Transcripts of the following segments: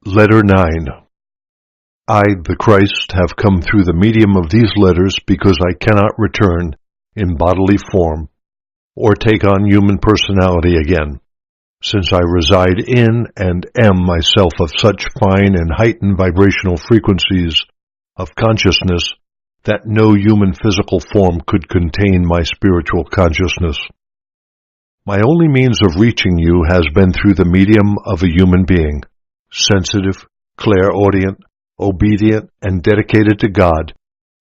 Letter 9. I, the Christ, have come through the medium of these letters because I cannot return in bodily form or take on human personality again, since I reside in and am myself of such fine and heightened vibrational frequencies of consciousness that no human physical form could contain my spiritual consciousness. My only means of reaching you has been through the medium of a human being, sensitive, clairaudient, obedient, and dedicated to God,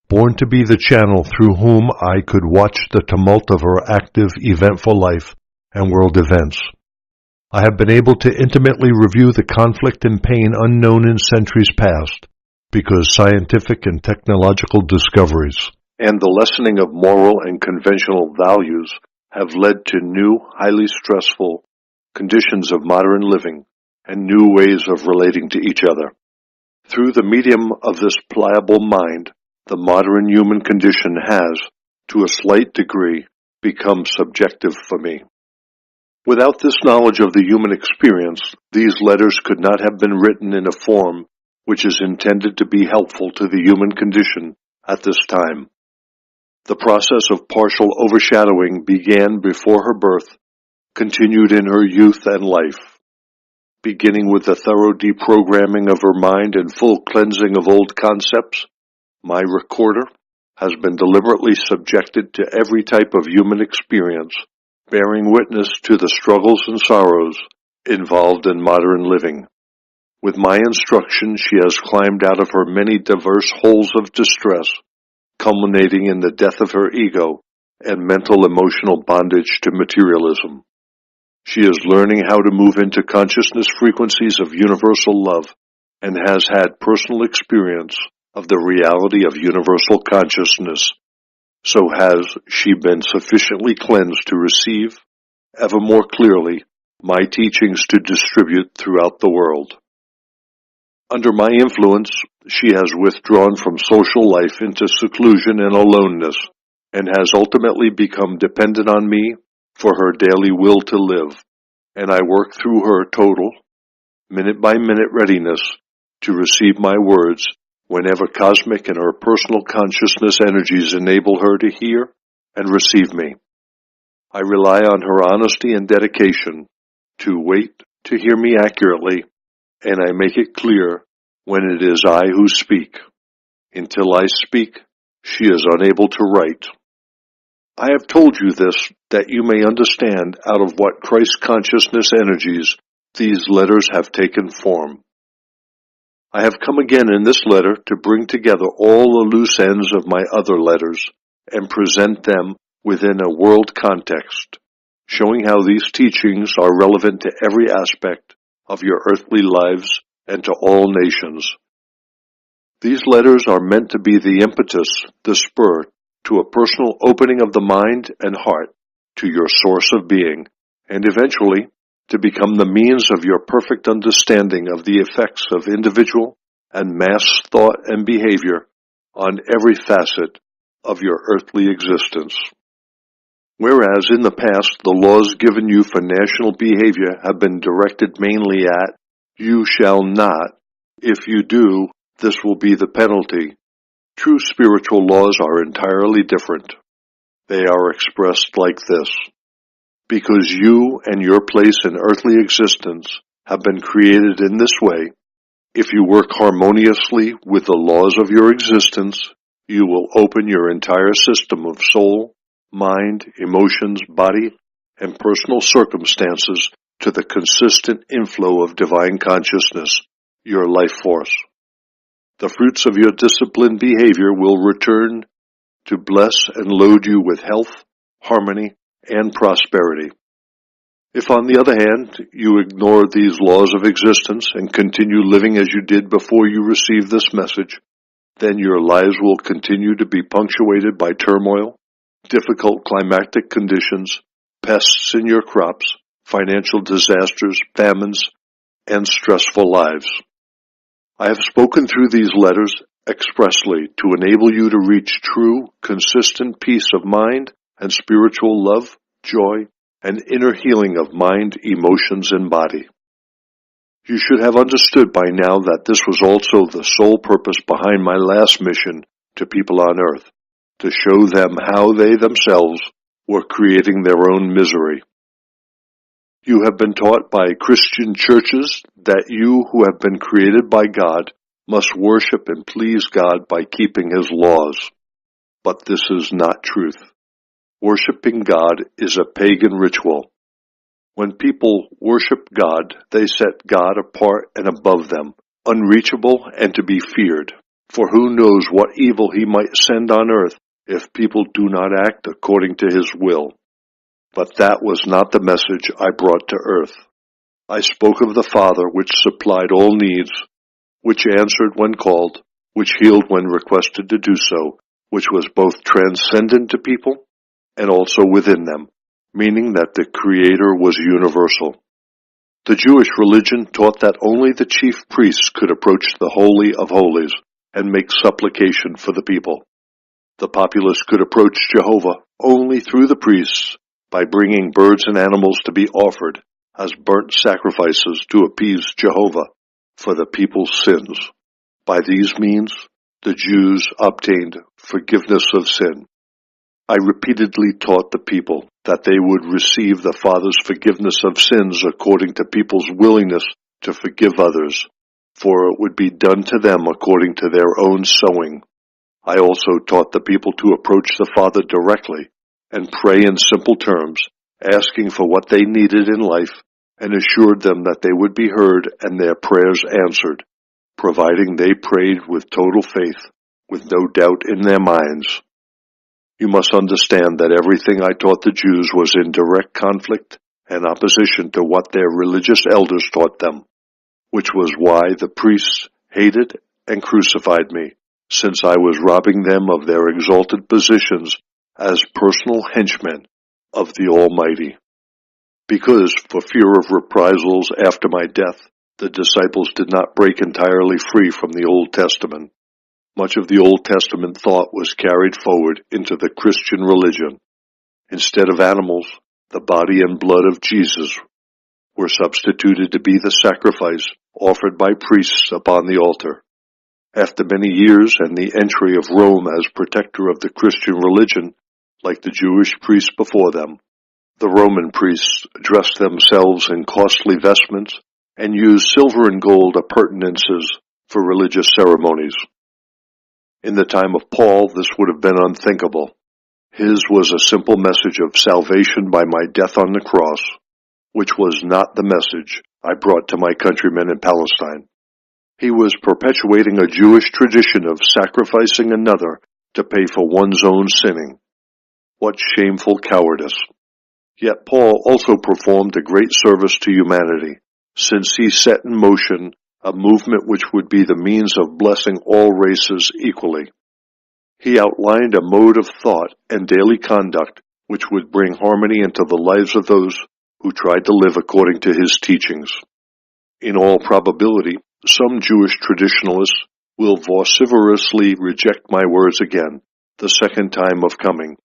born to be the channel through whom I could watch the tumult of her active, eventful life and world events. I have been able to intimately review the conflict and pain unknown in centuries past, because scientific and technological discoveries and the lessening of moral and conventional values have led to new, highly stressful conditions of modern living and new ways of relating to each other. Through the medium of this pliable mind, the modern human condition has, to a slight degree, become subjective for me. Without this knowledge of the human experience, these letters could not have been written in a form which is intended to be helpful to the human condition at this time. The process of partial overshadowing began before her birth, continued in her youth and life. Beginning with the thorough deprogramming of her mind and full cleansing of old concepts, my recorder has been deliberately subjected to every type of human experience, bearing witness to the struggles and sorrows involved in modern living. With my instruction, she has climbed out of her many diverse holes of distress, culminating in the death of her ego and mental emotional bondage to materialism. She is learning how to move into consciousness frequencies of universal love and has had personal experience of the reality of universal consciousness. So has she been sufficiently cleansed to receive, ever more clearly, my teachings to distribute throughout the world. Under my influence, she has withdrawn from social life into seclusion and aloneness, and has ultimately become dependent on me for her daily will to live, and I work through her total, minute-by-minute readiness to receive my words whenever cosmic and her personal consciousness energies enable her to hear and receive me. I rely on her honesty and dedication to wait to hear me accurately, and I make it clear when it is I who speak. Until I speak, she is unable to write. I have told you this that you may understand out of what Christ consciousness energies these letters have taken form. I have come again in this letter to bring together all the loose ends of my other letters and present them within a world context, showing how these teachings are relevant to every aspect of your earthly lives and to all nations. These letters are meant to be the impetus, the spur, to a personal opening of the mind and heart to your source of being, and eventually to become the means of your perfect understanding of the effects of individual and mass thought and behavior on every facet of your earthly existence. Whereas in the past the laws given you for national behavior have been directed mainly at, "You shall not. If you do, this will be the penalty." True spiritual laws are entirely different. They are expressed like this: because you and your place in earthly existence have been created in this way, if you work harmoniously with the laws of your existence, you will open your entire system of soul, mind, emotions, body, and personal circumstances to the consistent inflow of divine consciousness, your life force. The fruits of your disciplined behavior will return to bless and load you with health, harmony, and prosperity. If, on the other hand, you ignore these laws of existence and continue living as you did before you received this message, then your lives will continue to be punctuated by turmoil, difficult climatic conditions, pests in your crops, financial disasters, famines, and stressful lives. I have spoken through these letters expressly to enable you to reach true, consistent peace of mind and spiritual love, joy, and inner healing of mind, emotions, and body. You should have understood by now that this was also the sole purpose behind my last mission to people on earth, to show them how they themselves were creating their own misery. You have been taught by Christian churches that you who have been created by God must worship and please God by keeping His laws. But this is not truth. Worshiping God is a pagan ritual. When people worship God, they set God apart and above them, unreachable and to be feared. For who knows what evil He might send on earth if people do not act according to His will. But that was not the message I brought to earth. I spoke of the Father, which supplied all needs, which answered when called, which healed when requested to do so, which was both transcendent to people and also within them, meaning that the Creator was universal. The Jewish religion taught that only the chief priests could approach the Holy of Holies and make supplication for the people. The populace could approach Jehovah only through the priests by bringing birds and animals to be offered as burnt sacrifices to appease Jehovah for the people's sins. By these means, the Jews obtained forgiveness of sin. I repeatedly taught the people that they would receive the Father's forgiveness of sins according to people's willingness to forgive others, for it would be done to them according to their own sowing. I also taught the people to approach the Father directly and pray in simple terms, asking for what they needed in life, and assured them that they would be heard and their prayers answered, providing they prayed with total faith, with no doubt in their minds. You must understand that everything I taught the Jews was in direct conflict and opposition to what their religious elders taught them, which was why the priests hated and crucified me, since I was robbing them of their exalted positions as personal henchmen of the Almighty. Because, for fear of reprisals after my death, the disciples did not break entirely free from the Old Testament. Much of the Old Testament thought was carried forward into the Christian religion. Instead of animals, the body and blood of Jesus were substituted to be the sacrifice offered by priests upon the altar. After many years and the entry of Rome as protector of the Christian religion, like the Jewish priests before them, the Roman priests dressed themselves in costly vestments and used silver and gold appurtenances for religious ceremonies. In the time of Paul, this would have been unthinkable. His was a simple message of salvation by my death on the cross, which was not the message I brought to my countrymen in Palestine. He was perpetuating a Jewish tradition of sacrificing another to pay for one's own sinning. What shameful cowardice! Yet Paul also performed a great service to humanity, since he set in motion a movement which would be the means of blessing all races equally. He outlined a mode of thought and daily conduct which would bring harmony into the lives of those who tried to live according to his teachings. In all probability, some Jewish traditionalists will vociferously reject my words again, the second time of coming.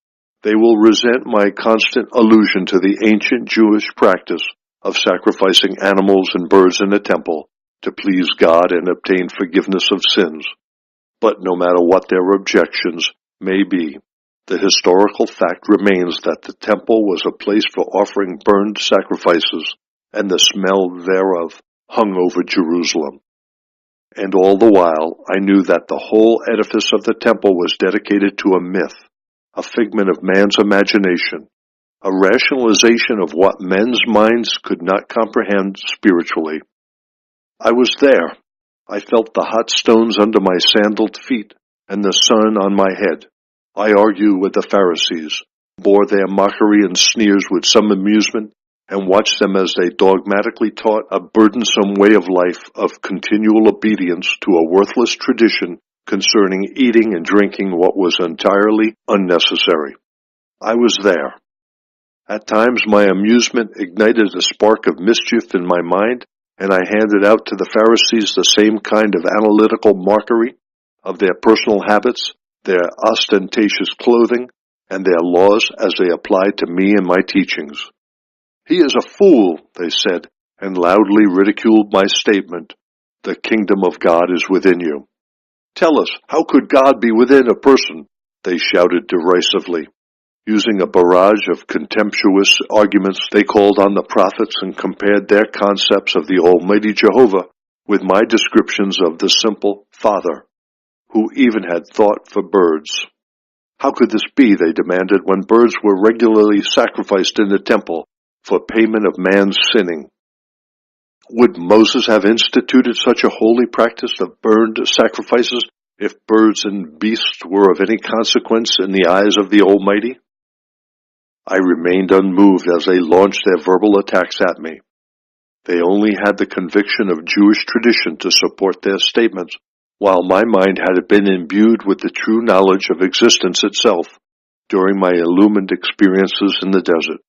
They will resent my constant allusion to the ancient Jewish practice of sacrificing animals and birds in the temple to please God and obtain forgiveness of sins. But no matter what their objections may be, the historical fact remains that the temple was a place for offering burned sacrifices, and the smell thereof hung over Jerusalem. And all the while I knew that the whole edifice of the temple was dedicated to a myth, a figment of man's imagination, a rationalization of what men's minds could not comprehend spiritually. I was there. I felt the hot stones under my sandaled feet and the sun on my head. I argued with the Pharisees, bore their mockery and sneers with some amusement, and watched them as they dogmatically taught a burdensome way of life of continual obedience to a worthless tradition concerning eating and drinking what was entirely unnecessary. I was there. At times my amusement ignited a spark of mischief in my mind, and I handed out to the Pharisees the same kind of analytical mockery of their personal habits, their ostentatious clothing, and their laws as they applied to me and my teachings. "He is a fool," they said, and loudly ridiculed my statement, "The kingdom of God is within you." "Tell us, how could God be within a person?" they shouted derisively. Using a barrage of contemptuous arguments, they called on the prophets and compared their concepts of the Almighty Jehovah with my descriptions of the simple Father, who even had thought for birds. How could this be, they demanded, when birds were regularly sacrificed in the temple for payment of man's sinning? Would Moses have instituted such a holy practice of burned sacrifices if birds and beasts were of any consequence in the eyes of the Almighty? I remained unmoved as they launched their verbal attacks at me. They only had the conviction of Jewish tradition to support their statements, while my mind had been imbued with the true knowledge of existence itself during my illumined experiences in the desert.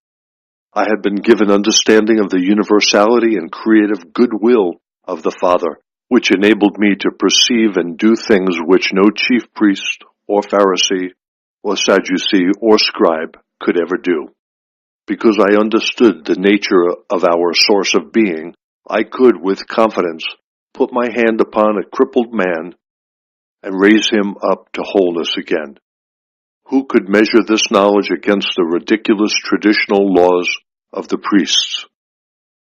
I had been given understanding of the universality and creative goodwill of the Father, which enabled me to perceive and do things which no chief priest or Pharisee or Sadducee or scribe could ever do. Because I understood the nature of our source of being, I could, with confidence, put my hand upon a crippled man and raise him up to wholeness again. Who could measure this knowledge against the ridiculous traditional laws of the priests?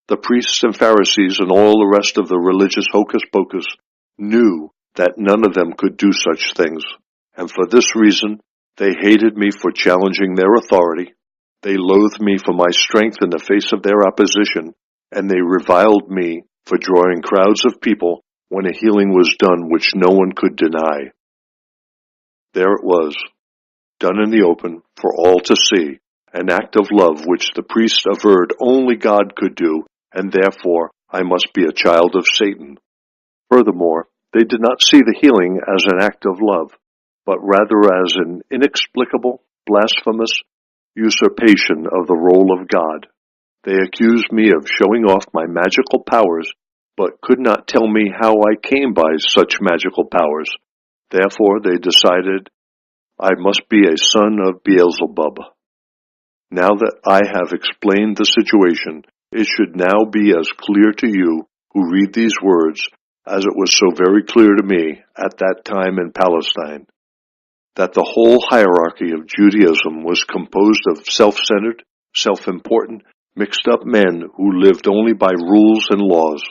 The priests and Pharisees and all the rest of the religious hocus-pocus knew that none of them could do such things, and for this reason they hated me for challenging their authority, they loathed me for my strength in the face of their opposition, and they reviled me for drawing crowds of people when a healing was done which no one could deny. There it was, done in the open for all to see, an act of love which the priest averred only God could do, and therefore I must be a child of Satan. Furthermore, they did not see the healing as an act of love, but rather as an inexplicable, blasphemous usurpation of the role of God. They accused me of showing off my magical powers, but could not tell me how I came by such magical powers. Therefore, they decided I must be a son of Beelzebub. Now that I have explained the situation, it should now be as clear to you who read these words as it was so very clear to me at that time in Palestine, that the whole hierarchy of Judaism was composed of self-centered, self-important, mixed-up men who lived only by rules and laws.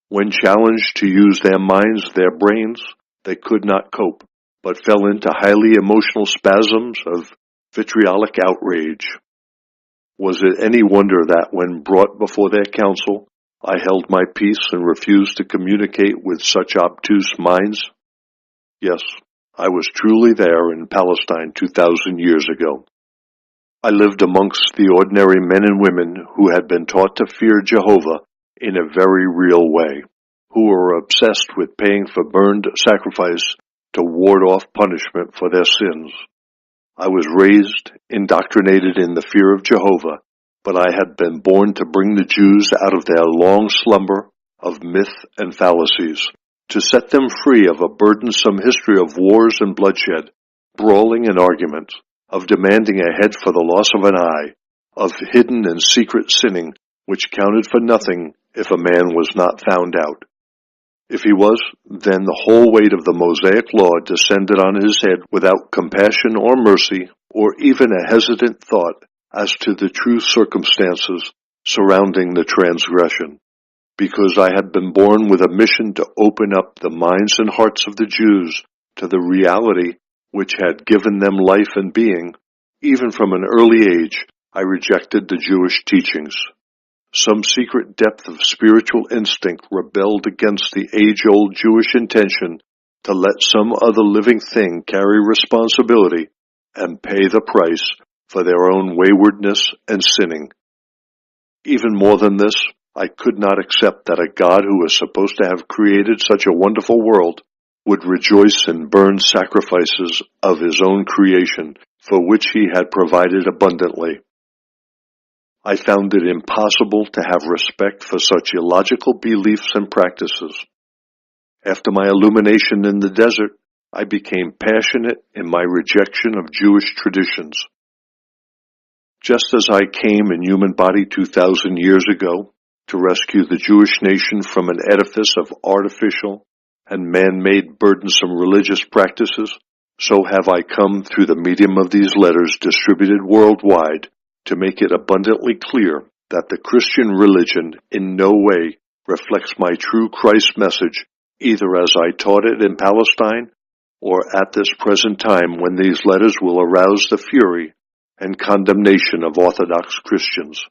When challenged to use their minds, their brains, they could not cope, but fell into highly emotional spasms of vitriolic outrage. Was it any wonder that when brought before their council, I held my peace and refused to communicate with such obtuse minds? Yes, I was truly there in Palestine 2,000 years ago. I lived amongst the ordinary men and women who had been taught to fear Jehovah in a very real way, who were obsessed with paying for burned sacrifice to ward off punishment for their sins. I was raised, indoctrinated in the fear of Jehovah, but I had been born to bring the Jews out of their long slumber of myth and fallacies, to set them free of a burdensome history of wars and bloodshed, brawling and arguments, of demanding a head for the loss of an eye, of hidden and secret sinning which counted for nothing if a man was not found out. If he was, then the whole weight of the Mosaic law descended on his head without compassion or mercy, or even a hesitant thought as to the true circumstances surrounding the transgression. Because I had been born with a mission to open up the minds and hearts of the Jews to the reality which had given them life and being, even from an early age, I rejected the Jewish teachings. Some secret depth of spiritual instinct rebelled against the age-old Jewish intention to let some other living thing carry responsibility and pay the price for their own waywardness and sinning. Even more than this, I could not accept that a God who was supposed to have created such a wonderful world would rejoice in burned sacrifices of his own creation, for which he had provided abundantly. I found it impossible to have respect for such illogical beliefs and practices. After my illumination in the desert, I became passionate in my rejection of Jewish traditions. Just as I came in human body 2,000 years ago to rescue the Jewish nation from an edifice of artificial and man-made burdensome religious practices, so have I come through the medium of these letters distributed worldwide to make it abundantly clear that the Christian religion in no way reflects my true Christ message, either as I taught it in Palestine or at this present time when these letters will arouse the fury and condemnation of Orthodox Christians.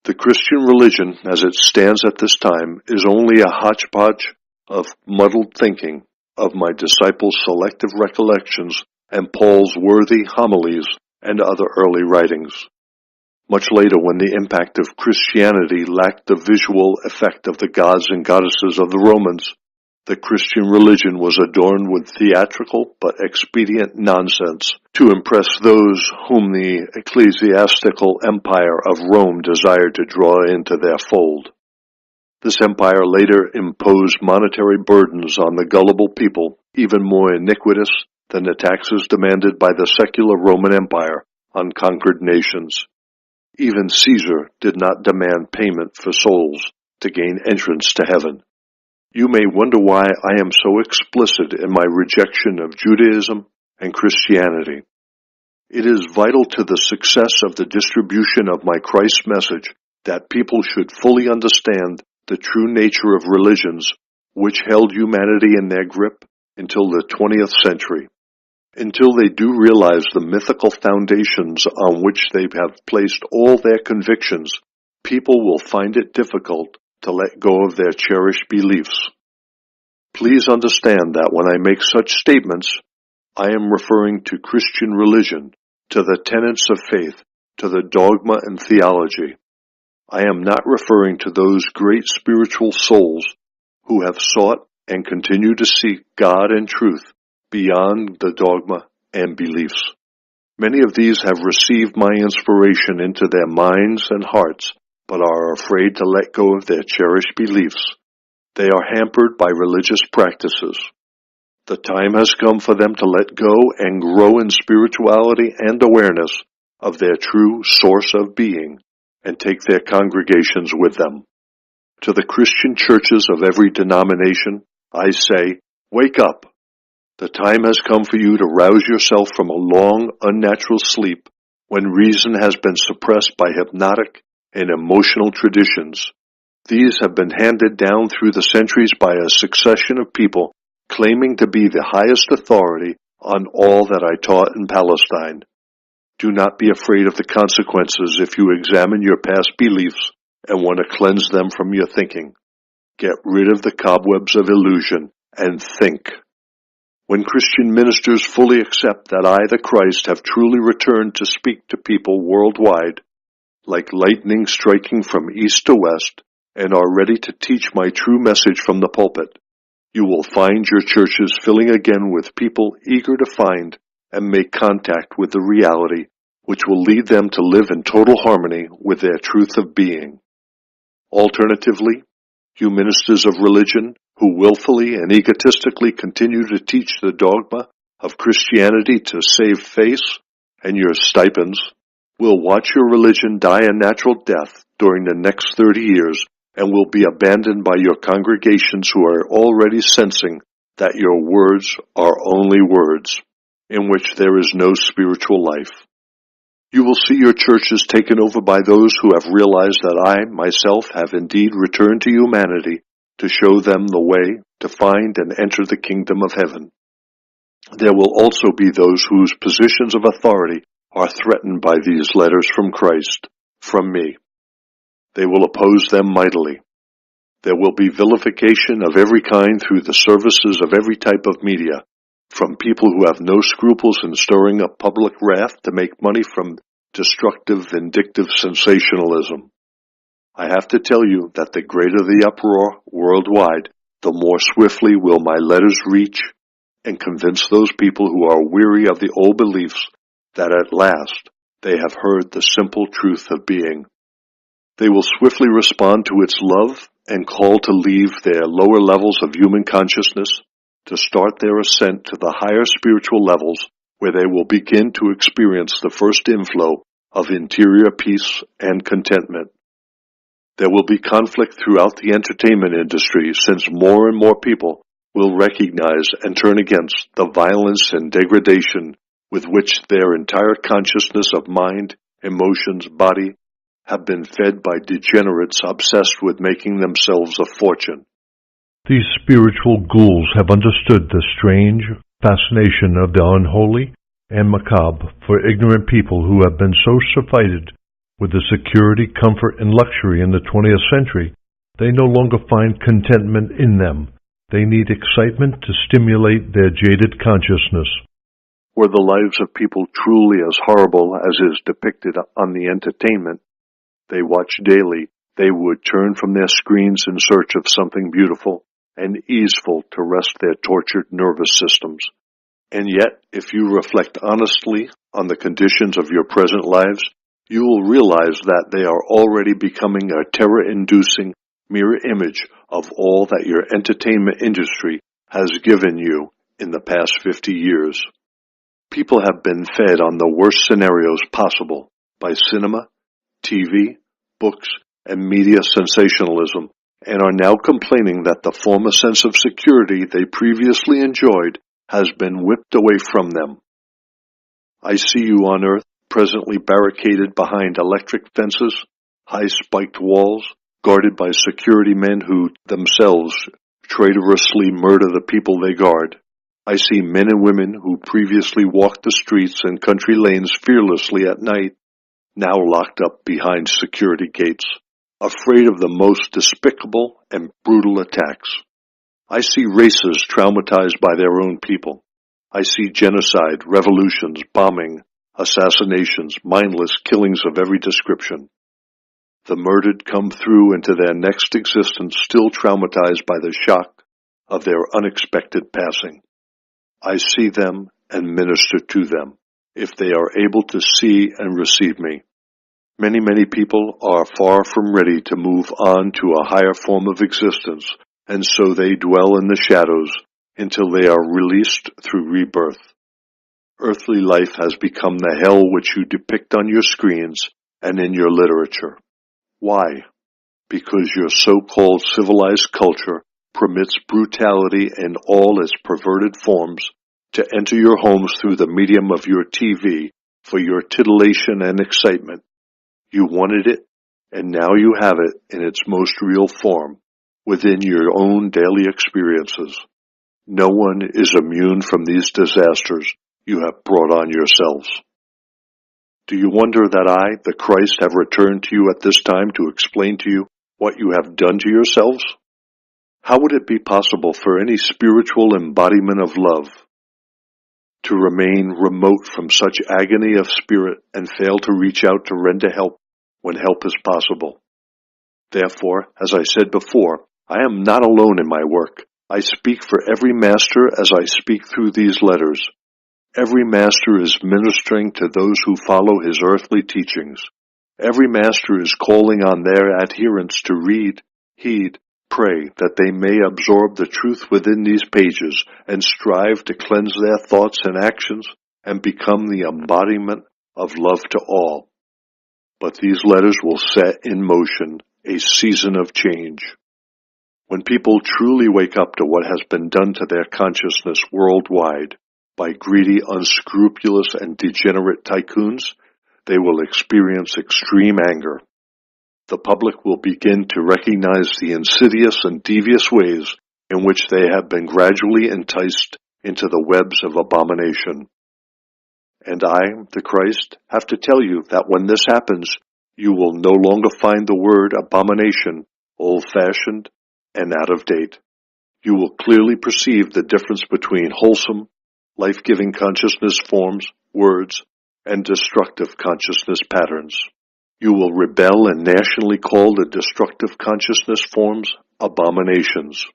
The Christian religion, as it stands at this time, is only a hodgepodge of muddled thinking of my disciples' selective recollections and Paul's worthy homilies and other early writings. Much later, when the impact of Christianity lacked the visual effect of the gods and goddesses of the Romans, the Christian religion was adorned with theatrical but expedient nonsense to impress those whom the ecclesiastical empire of Rome desired to draw into their fold. This empire later imposed monetary burdens on the gullible people, even more iniquitous than the taxes demanded by the secular Roman Empire on conquered nations. Even Caesar did not demand payment for souls to gain entrance to heaven. You may wonder why I am so explicit in my rejection of Judaism and Christianity. It is vital to the success of the distribution of my Christ message that people should fully understand the true nature of religions which held humanity in their grip until the 20th century. Until they do realize the mythical foundations on which they have placed all their convictions, people will find it difficult to let go of their cherished beliefs. Please understand that when I make such statements, I am referring to Christian religion, to the tenets of faith, to the dogma and theology. I am not referring to those great spiritual souls who have sought and continue to seek God and truth beyond the dogma and beliefs. Many of these have received my inspiration into their minds and hearts, but are afraid to let go of their cherished beliefs. They are hampered by religious practices. The time has come for them to let go and grow in spirituality and awareness of their true source of being, and take their congregations with them. To the Christian churches of every denomination, I say, wake up! The time has come for you to rouse yourself from a long, unnatural sleep when reason has been suppressed by hypnotic and emotional traditions. These have been handed down through the centuries by a succession of people claiming to be the highest authority on all that I taught in Palestine. Do not be afraid of the consequences if you examine your past beliefs and want to cleanse them from your thinking. Get rid of the cobwebs of illusion and think. When Christian ministers fully accept that I, the Christ, have truly returned to speak to people worldwide, like lightning striking from east to west, and are ready to teach my true message from the pulpit, you will find your churches filling again with people eager to find and make contact with the reality which will lead them to live in total harmony with their truth of being. Alternatively, you ministers of religion who willfully and egotistically continue to teach the dogma of Christianity to save face and your stipends will watch your religion die a natural death during the next 30 years and will be abandoned by your congregations who are already sensing that your words are only words, in which there is no spiritual life. You will see your churches taken over by those who have realized that I, myself, have indeed returned to humanity to show them the way to find and enter the kingdom of heaven. There will also be those whose positions of authority are threatened by these letters from Christ, from me. They will oppose them mightily. There will be vilification of every kind through the services of every type of media, from people who have no scruples in stirring up public wrath to make money from destructive, vindictive sensationalism. I have to tell you that the greater the uproar worldwide, the more swiftly will my letters reach and convince those people who are weary of the old beliefs that at last they have heard the simple truth of being. They will swiftly respond to its love and call to leave their lower levels of human consciousness to start their ascent to the higher spiritual levels where they will begin to experience the first inflow of interior peace and contentment. There will be conflict throughout the entertainment industry since more and more people will recognize and turn against the violence and degradation with which their entire consciousness of mind, emotions, body have been fed by degenerates obsessed with making themselves a fortune. These spiritual ghouls have understood the strange fascination of the unholy and macabre for ignorant people who have been so surfeited with the security, comfort, and luxury in the 20th century, they no longer find contentment in them. They need excitement to stimulate their jaded consciousness. Were the lives of people truly as horrible as is depicted on the entertainment they watch daily, they would turn from their screens in search of something beautiful and easeful to rest their tortured nervous systems. And yet, if you reflect honestly on the conditions of your present lives, you will realize that they are already becoming a terror-inducing mirror image of all that your entertainment industry has given you in the past 50 years. People have been fed on the worst scenarios possible by cinema, TV, books, and media sensationalism, and are now complaining that the former sense of security they previously enjoyed has been whipped away from them. I see you on Earth, presently barricaded behind electric fences, high spiked walls, guarded by security men who themselves traitorously murder the people they guard. I see men and women who previously walked the streets and country lanes fearlessly at night, now locked up behind security gates, afraid of the most despicable and brutal attacks. I see races traumatized by their own people. I see genocide, revolutions, bombing, assassinations, mindless killings of every description. The murdered come through into their next existence still traumatized by the shock of their unexpected passing. I see them and minister to them, if they are able to see and receive me. Many people are far from ready to move on to a higher form of existence, and so they dwell in the shadows until they are released through rebirth. Earthly life has become the hell which you depict on your screens and in your literature. Why? Because your so-called civilized culture permits brutality in all its perverted forms to enter your homes through the medium of your TV for your titillation and excitement. You wanted it, and now you have it in its most real form, within your own daily experiences. No one is immune from these disasters you have brought on yourselves. Do you wonder that I, the Christ, have returned to you at this time to explain to you what you have done to yourselves? How would it be possible for any spiritual embodiment of love to remain remote from such agony of spirit and fail to reach out to render help when help is possible? Therefore, as I said before, I am not alone in my work. I speak for every master as I speak through these letters. Every master is ministering to those who follow his earthly teachings. Every master is calling on their adherents to read, heed, pray, that they may absorb the truth within these pages and strive to cleanse their thoughts and actions and become the embodiment of love to all. But these letters will set in motion a season of change. When people truly wake up to what has been done to their consciousness worldwide by greedy, unscrupulous, and degenerate tycoons, they will experience extreme anger. The public will begin to recognize the insidious and devious ways in which they have been gradually enticed into the webs of abomination. And I, the Christ, have to tell you that when this happens, you will no longer find the word abomination old-fashioned and out of date. You will clearly perceive the difference between wholesome, life-giving consciousness forms, words, and destructive consciousness patterns. You will rebel and nationally call the destructive consciousness forms abominations.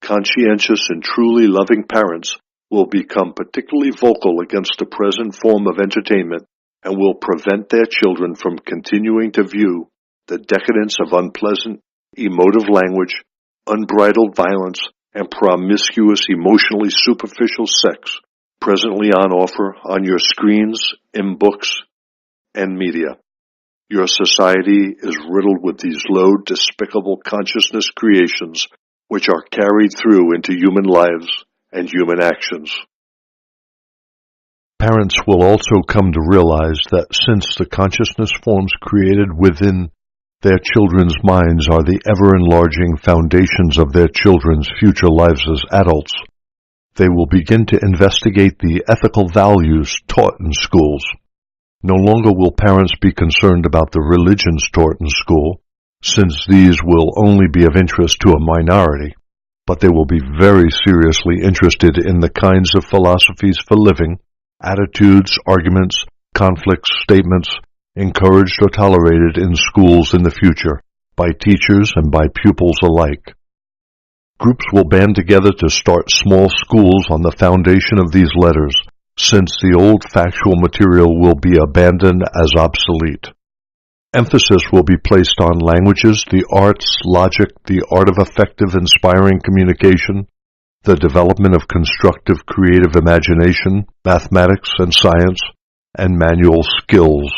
Conscientious and truly loving parents will become particularly vocal against the present form of entertainment and will prevent their children from continuing to view the decadence of unpleasant, emotive language, unbridled violence, and promiscuous, emotionally superficial sex presently on offer on your screens, in books, and media. Your society is riddled with these low, despicable consciousness creations which are carried through into human lives and human actions. Parents will also come to realize that since the consciousness forms created within their children's minds are the ever-enlarging foundations of their children's future lives as adults, they will begin to investigate the ethical values taught in schools. No longer will parents be concerned about the religions taught in school, since these will only be of interest to a minority, but they will be very seriously interested in the kinds of philosophies for living, attitudes, arguments, conflicts, statements, encouraged or tolerated in schools in the future, by teachers and by pupils alike. Groups will band together to start small schools on the foundation of these letters, since the old factual material will be abandoned as obsolete. Emphasis will be placed on languages, the arts, logic, the art of effective, inspiring communication, the development of constructive, creative imagination, mathematics and science, and manual skills.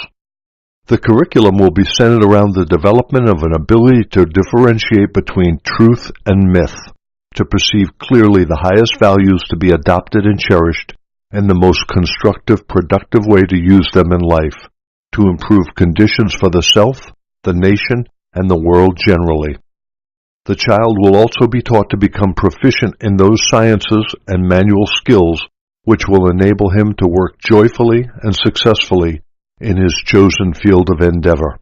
The curriculum will be centered around the development of an ability to differentiate between truth and myth, to perceive clearly the highest values to be adopted and cherished, and the most constructive, productive way to use them in life, to improve conditions for the self, the nation, and the world generally. The child will also be taught to become proficient in those sciences and manual skills which will enable him to work joyfully and successfully in his chosen field of endeavor.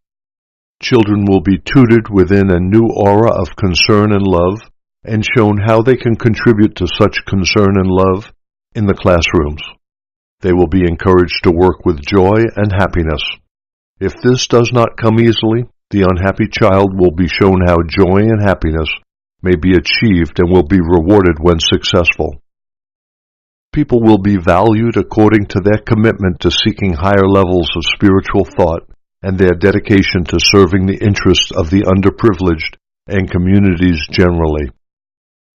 Children will be tutored within a new aura of concern and love, and shown how they can contribute to such concern and love in the classrooms. They will be encouraged to work with joy and happiness. If this does not come easily, the unhappy child will be shown how joy and happiness may be achieved and will be rewarded when successful. People will be valued according to their commitment to seeking higher levels of spiritual thought and their dedication to serving the interests of the underprivileged and communities generally.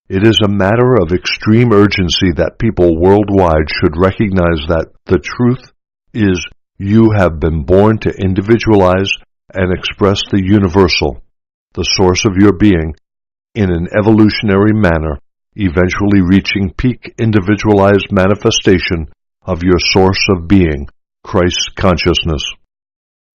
It is a matter of extreme urgency that people worldwide should recognize that the truth is you have been born to individualize and express the universal, the source of your being, in an evolutionary manner, eventually reaching peak individualized manifestation of your source of being, Christ's consciousness.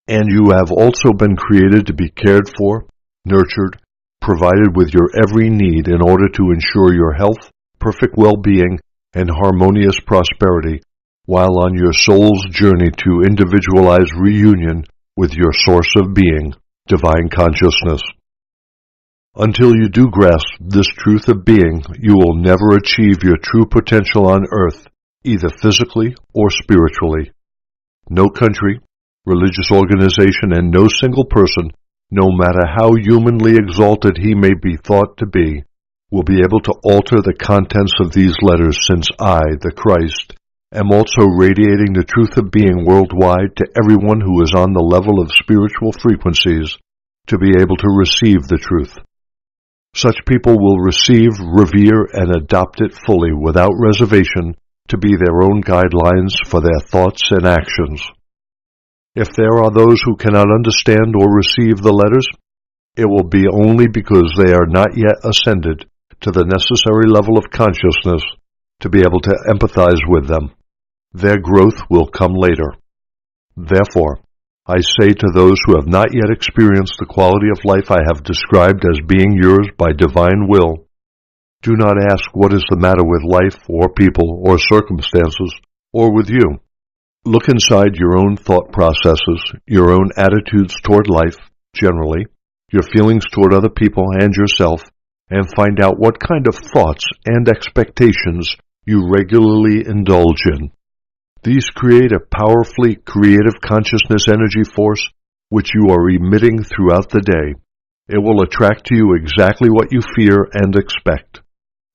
And you have also been created to be cared for, nurtured, provided with your every need in order to ensure your health, perfect well-being, and harmonious prosperity, while on your soul's journey to individualized reunion with your source of being, divine consciousness. Until you do grasp this truth of being, you will never achieve your true potential on earth, either physically or spiritually. No country, religious organization, and no single person, no matter how humanly exalted he may be thought to be, will be able to alter the contents of these letters, since I, the Christ, am also radiating the truth of being worldwide to everyone who is on the level of spiritual frequencies to be able to receive the truth. Such people will receive, revere, and adopt it fully without reservation to be their own guidelines for their thoughts and actions. If there are those who cannot understand or receive the letters, it will be only because they are not yet ascended to the necessary level of consciousness to be able to empathize with them. Their growth will come later. Therefore, I say to those who have not yet experienced the quality of life I have described as being yours by divine will, do not ask what is the matter with life or people or circumstances or with you. Look inside your own thought processes, your own attitudes toward life, generally, your feelings toward other people and yourself, and find out what kind of thoughts and expectations you regularly indulge in. These create a powerfully creative consciousness energy force which you are emitting throughout the day. It will attract to you exactly what you fear and expect.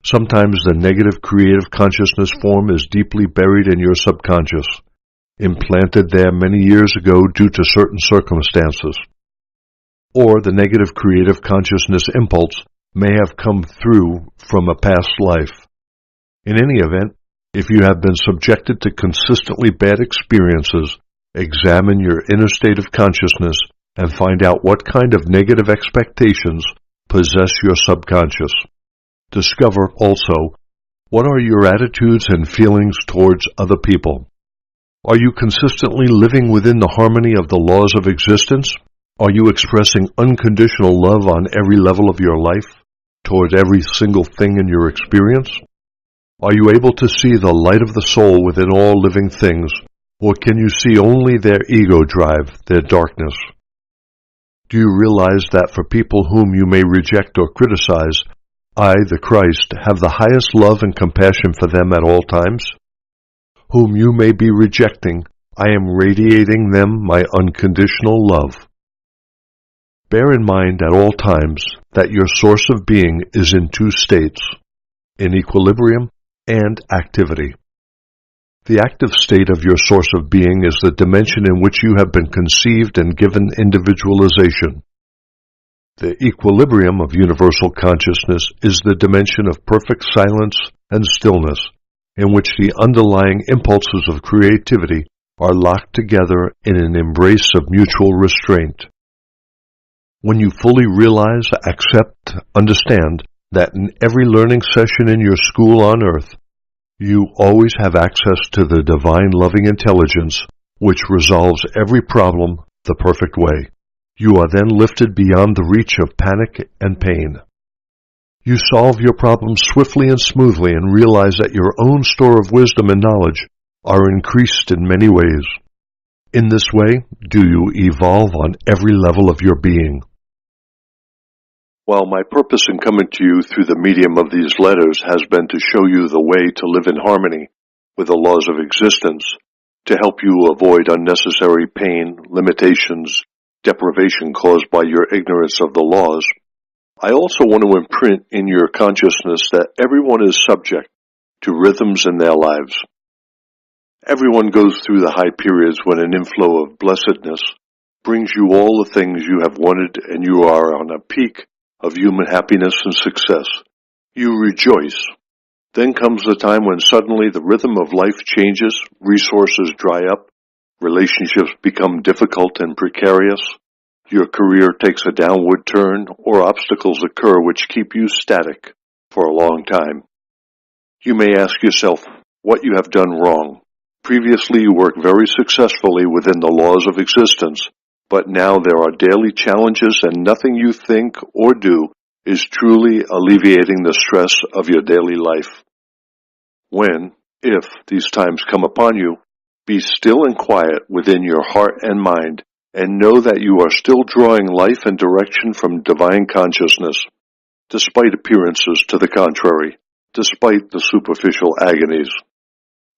Sometimes the negative creative consciousness form is deeply buried in your subconscious, implanted there many years ago due to certain circumstances. Or the negative creative consciousness impulse may have come through from a past life. In any event, if you have been subjected to consistently bad experiences, examine your inner state of consciousness and find out what kind of negative expectations possess your subconscious. Discover also, what are your attitudes and feelings towards other people? Are you consistently living within the harmony of the laws of existence? Are you expressing unconditional love on every level of your life, toward every single thing in your experience? Are you able to see the light of the soul within all living things, or can you see only their ego drive, their darkness? Do you realize that for people whom you may reject or criticize, I, the Christ, have the highest love and compassion for them at all times? Whom you may be rejecting, I am radiating them my unconditional love. Bear in mind at all times that your source of being is in two states, in equilibrium and activity. The active state of your source of being is the dimension in which you have been conceived and given individualization. The equilibrium of universal consciousness is the dimension of perfect silence and stillness, in which the underlying impulses of creativity are locked together in an embrace of mutual restraint. When you fully realize, accept, understand that in every learning session in your school on earth, you always have access to the divine loving intelligence which resolves every problem the perfect way. You are then lifted beyond the reach of panic and pain. You solve your problems swiftly and smoothly and realize that your own store of wisdom and knowledge are increased in many ways. In this way, do you evolve on every level of your being. While my purpose in coming to you through the medium of these letters has been to show you the way to live in harmony with the laws of existence, to help you avoid unnecessary pain, limitations, deprivation caused by your ignorance of the laws, I also want to imprint in your consciousness that everyone is subject to rhythms in their lives. Everyone goes through the high periods when an inflow of blessedness brings you all the things you have wanted and you are on a peak of human happiness and success. You rejoice. Then comes the time when suddenly the rhythm of life changes, resources dry up, relationships become difficult and precarious, your career takes a downward turn, or obstacles occur which keep you static for a long time. You may ask yourself what you have done wrong. Previously you worked very successfully within the laws of existence, but now there are daily challenges and nothing you think or do is truly alleviating the stress of your daily life. When, if these times come upon you, be still and quiet within your heart and mind, and know that you are still drawing life and direction from divine consciousness, despite appearances to the contrary, despite the superficial agonies.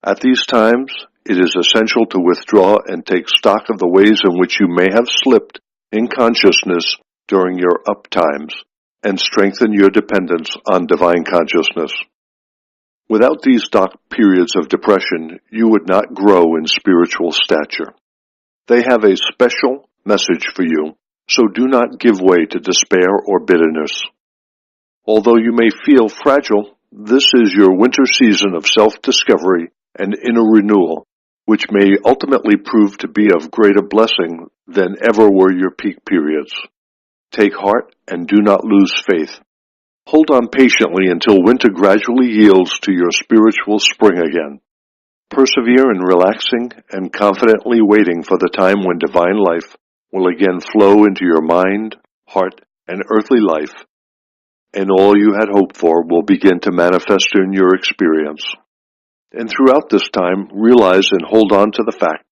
At these times, it is essential to withdraw and take stock of the ways in which you may have slipped in consciousness during your up times, and strengthen your dependence on divine consciousness. Without these dark periods of depression, you would not grow in spiritual stature. They have a special message for you, so do not give way to despair or bitterness. Although you may feel fragile, this is your winter season of self-discovery and inner renewal, which may ultimately prove to be of greater blessing than ever were your peak periods. Take heart and do not lose faith. Hold on patiently until winter gradually yields to your spiritual spring again. Persevere in relaxing and confidently waiting for the time when divine life will again flow into your mind, heart, and earthly life, and all you had hoped for will begin to manifest in your experience. And throughout this time, realize and hold on to the fact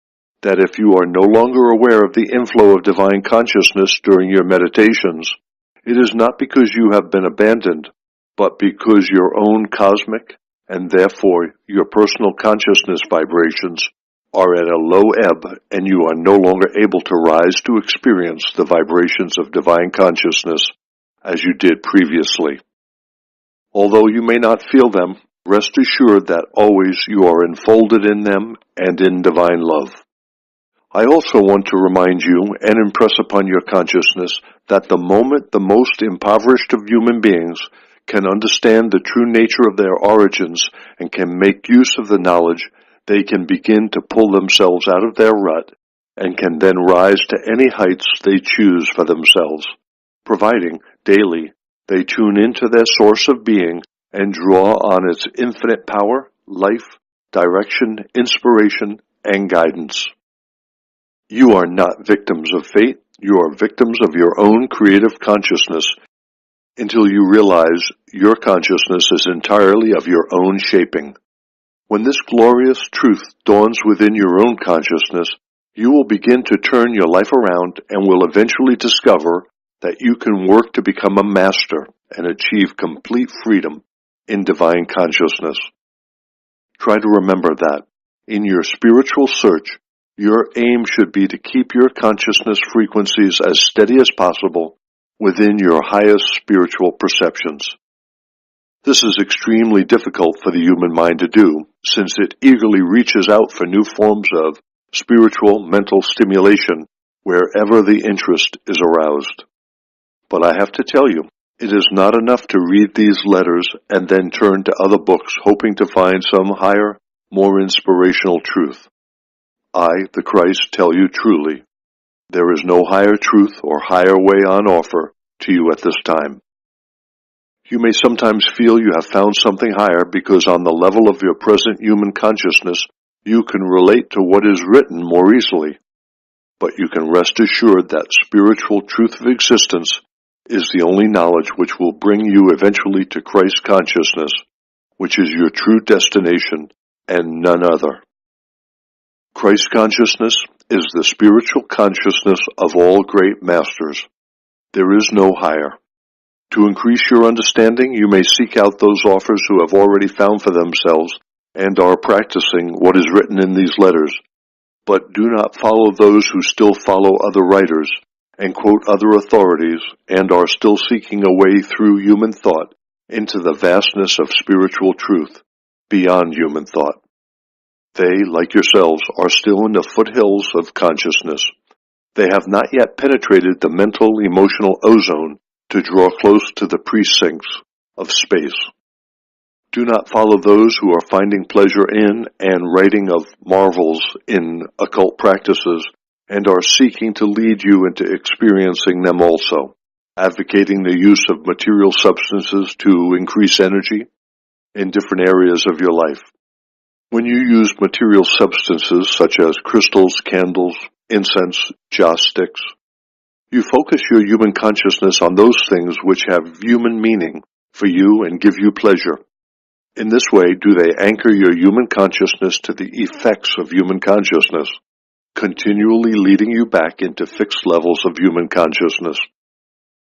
that if you are no longer aware of the inflow of divine consciousness during your meditations, it is not because you have been abandoned, but because your own cosmic, and therefore your personal consciousness vibrations, are at a low ebb and you are no longer able to rise to experience the vibrations of divine consciousness as you did previously. Although you may not feel them, rest assured that always you are enfolded in them and in divine love. I also want to remind you and impress upon your consciousness that the moment the most impoverished of human beings can understand the true nature of their origins and can make use of the knowledge, they can begin to pull themselves out of their rut and can then rise to any heights they choose for themselves, providing, daily, they tune into their source of being and draw on its infinite power, life, direction, inspiration, and guidance. You are not victims of fate, you are victims of your own creative consciousness until you realize your consciousness is entirely of your own shaping. When this glorious truth dawns within your own consciousness, you will begin to turn your life around and will eventually discover that you can work to become a master and achieve complete freedom in divine consciousness. Try to remember that, in your spiritual search, your aim should be to keep your consciousness frequencies as steady as possible within your highest spiritual perceptions. This is extremely difficult for the human mind to do, since it eagerly reaches out for new forms of spiritual mental stimulation wherever the interest is aroused. But I have to tell you, it is not enough to read these letters and then turn to other books hoping to find some higher, more inspirational truth. I, the Christ, tell you truly, there is no higher truth or higher way on offer to you at this time. You may sometimes feel you have found something higher because on the level of your present human consciousness, you can relate to what is written more easily. But you can rest assured that spiritual truth of existence is the only knowledge which will bring you eventually to Christ consciousness, which is your true destination and none other. Christ consciousness is the spiritual consciousness of all great masters. There is no higher. To increase your understanding, you may seek out those authors who have already found for themselves and are practicing what is written in these letters, but do not follow those who still follow other writers and quote other authorities and are still seeking a way through human thought into the vastness of spiritual truth beyond human thought. They, like yourselves, are still in the foothills of consciousness. They have not yet penetrated the mental, emotional ozone to draw close to the precincts of space. Do not follow those who are finding pleasure in and writing of marvels in occult practices and are seeking to lead you into experiencing them also, advocating the use of material substances to increase energy in different areas of your life. When you use material substances such as crystals, candles, incense, joss sticks, you focus your human consciousness on those things which have human meaning for you and give you pleasure. In this way do they anchor your human consciousness to the effects of human consciousness, continually leading you back into fixed levels of human consciousness.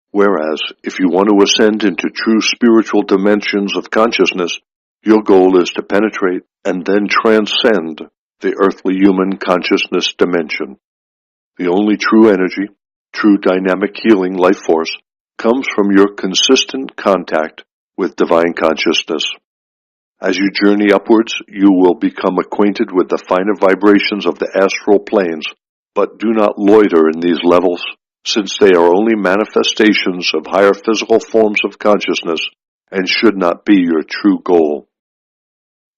Whereas, if you want to ascend into true spiritual dimensions of consciousness, your goal is to penetrate and then transcend the earthly human consciousness dimension. The only true energy, true dynamic healing life force, comes from your consistent contact with divine consciousness. As you journey upwards, you will become acquainted with the finer vibrations of the astral planes, but do not loiter in these levels, since they are only manifestations of higher physical forms of consciousness and should not be your true goal.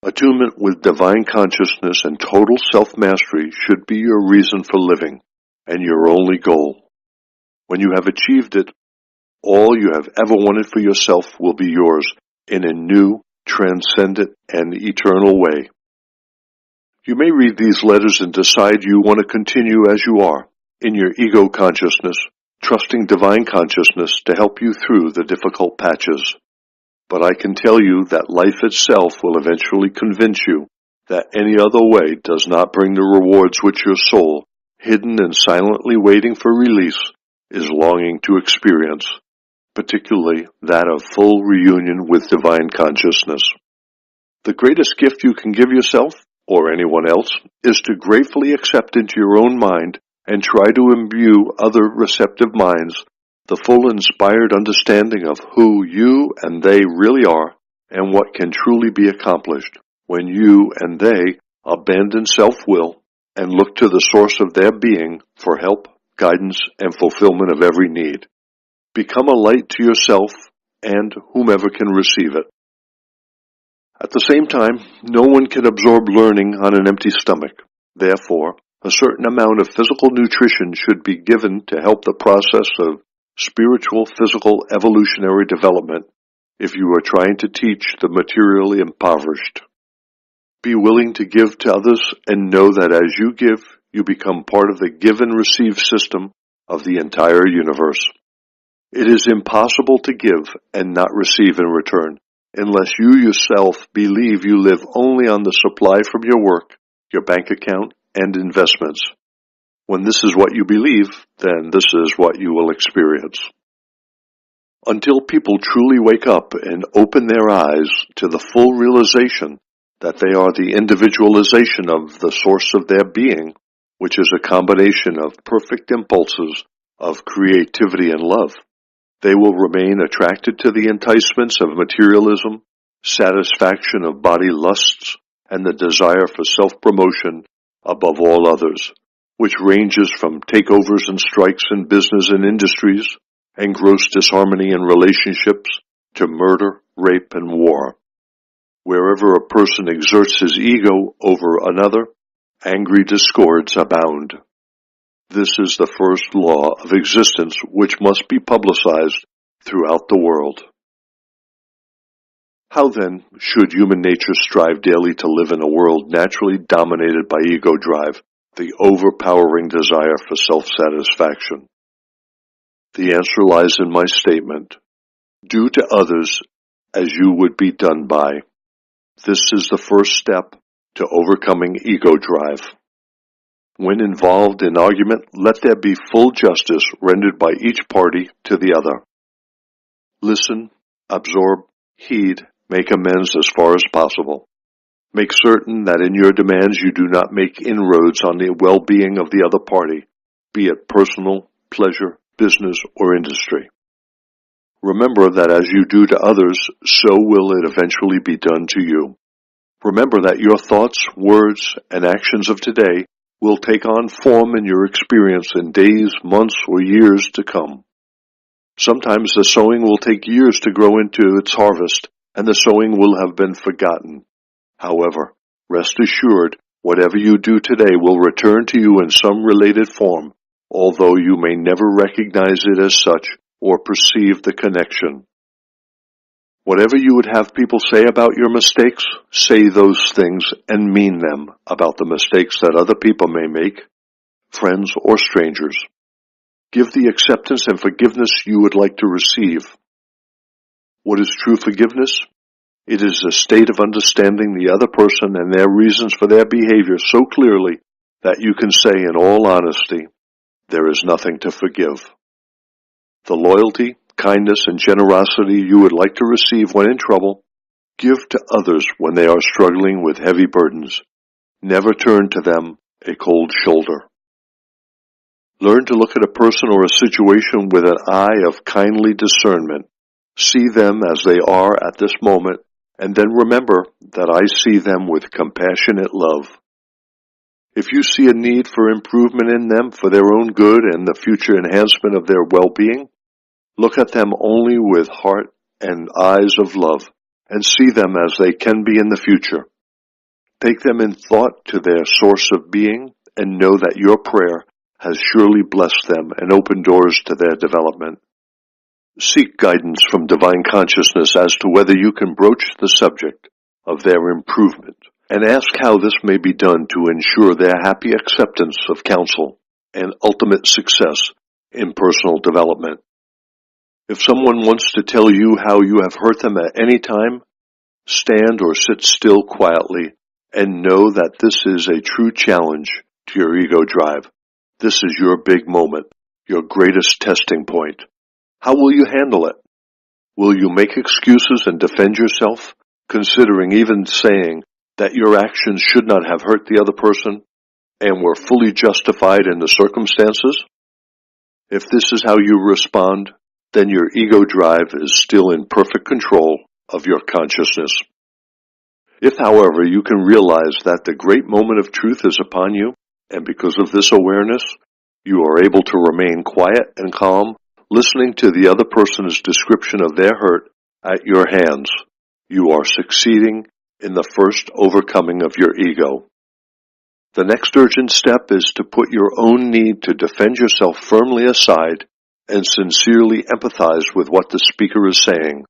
Attunement with divine consciousness and total self-mastery should be your reason for living and your only goal. When you have achieved it, all you have ever wanted for yourself will be yours in a new, transcendent, and eternal way. You may read these letters and decide you want to continue as you are, in your ego consciousness, trusting divine consciousness to help you through the difficult patches. But I can tell you that life itself will eventually convince you that any other way does not bring the rewards which your soul, hidden and silently waiting for release, is longing to experience, particularly that of full reunion with divine consciousness. The greatest gift you can give yourself, or anyone else, is to gratefully accept into your own mind and try to imbue other receptive minds the full inspired understanding of who you and they really are and what can truly be accomplished when you and they abandon self-will and look to the source of their being for help, guidance, and fulfillment of every need. Become a light to yourself and whomever can receive it. At the same time, no one can absorb learning on an empty stomach. Therefore, A certain amount of physical nutrition should be given to help the process of spiritual physical evolutionary development if you are trying to teach the materially impoverished. Be willing to give to others and know that as you give, you become part of the give and receive system of the entire universe. It is impossible to give and not receive in return unless you yourself believe you live only on the supply from your work, your bank account, and investments. When this is what you believe, then this is what you will experience. Until people truly wake up and open their eyes to the full realization that they are the individualization of the source of their being, which is a combination of perfect impulses of creativity and love, they will remain attracted to the enticements of materialism, satisfaction of body lusts, and the desire for self-promotion above all others, which ranges from takeovers and strikes in business and industries, and gross disharmony in relationships, to murder, rape, and war. Wherever a person exerts his ego over another, angry discords abound. This is the first law of existence which must be publicized throughout the world. How then should human nature strive daily to live in a world naturally dominated by ego drive, the overpowering desire for self-satisfaction? The answer lies in my statement: do to others as you would be done by. This is the first step to overcoming ego drive. When involved in argument, let there be full justice rendered by each party to the other. Listen, absorb, heed, make amends as far as possible. Make certain that in your demands you do not make inroads on the well-being of the other party, be it personal, pleasure, business, or industry. Remember that as you do to others, so will it eventually be done to you. Remember that your thoughts, words, and actions of today will take on form in your experience in days, months, or years to come. Sometimes the sowing will take years to grow into its harvest, and the sowing will have been forgotten. However, rest assured, whatever you do today will return to you in some related form, although you may never recognize it as such or perceive the connection. Whatever you would have people say about your mistakes, say those things and mean them about the mistakes that other people may make, friends or strangers. Give the acceptance and forgiveness you would like to receive. What is true forgiveness? It is a state of understanding the other person and their reasons for their behavior so clearly that you can say in all honesty, there is nothing to forgive. The loyalty, kindness, and generosity you would like to receive when in trouble, give to others when they are struggling with heavy burdens. Never turn to them a cold shoulder. Learn to look at a person or a situation with an eye of kindly discernment. See them as they are at this moment, and then remember that I see them with compassionate love. If you see a need for improvement in them for their own good and the future enhancement of their well-being, look at them only with heart and eyes of love, and see them as they can be in the future. Take them in thought to their source of being, and know that your prayer has surely blessed them and opened doors to their development. Seek guidance from divine consciousness as to whether you can broach the subject of their improvement, and ask how this may be done to ensure their happy acceptance of counsel and ultimate success in personal development. If someone wants to tell you how you have hurt them at any time, stand or sit still quietly and know that this is a true challenge to your ego drive. This is your big moment, your greatest testing point. How will you handle it? Will you make excuses and defend yourself, considering even saying that your actions should not have hurt the other person and were fully justified in the circumstances? If this is how you respond, then your ego drive is still in perfect control of your consciousness. If, however, you can realize that the great moment of truth is upon you, and because of this awareness, you are able to remain quiet and calm, listening to the other person's description of their hurt at your hands, you are succeeding in the first overcoming of your ego. The next urgent step is to put your own need to defend yourself firmly aside and sincerely empathize with what the speaker is saying.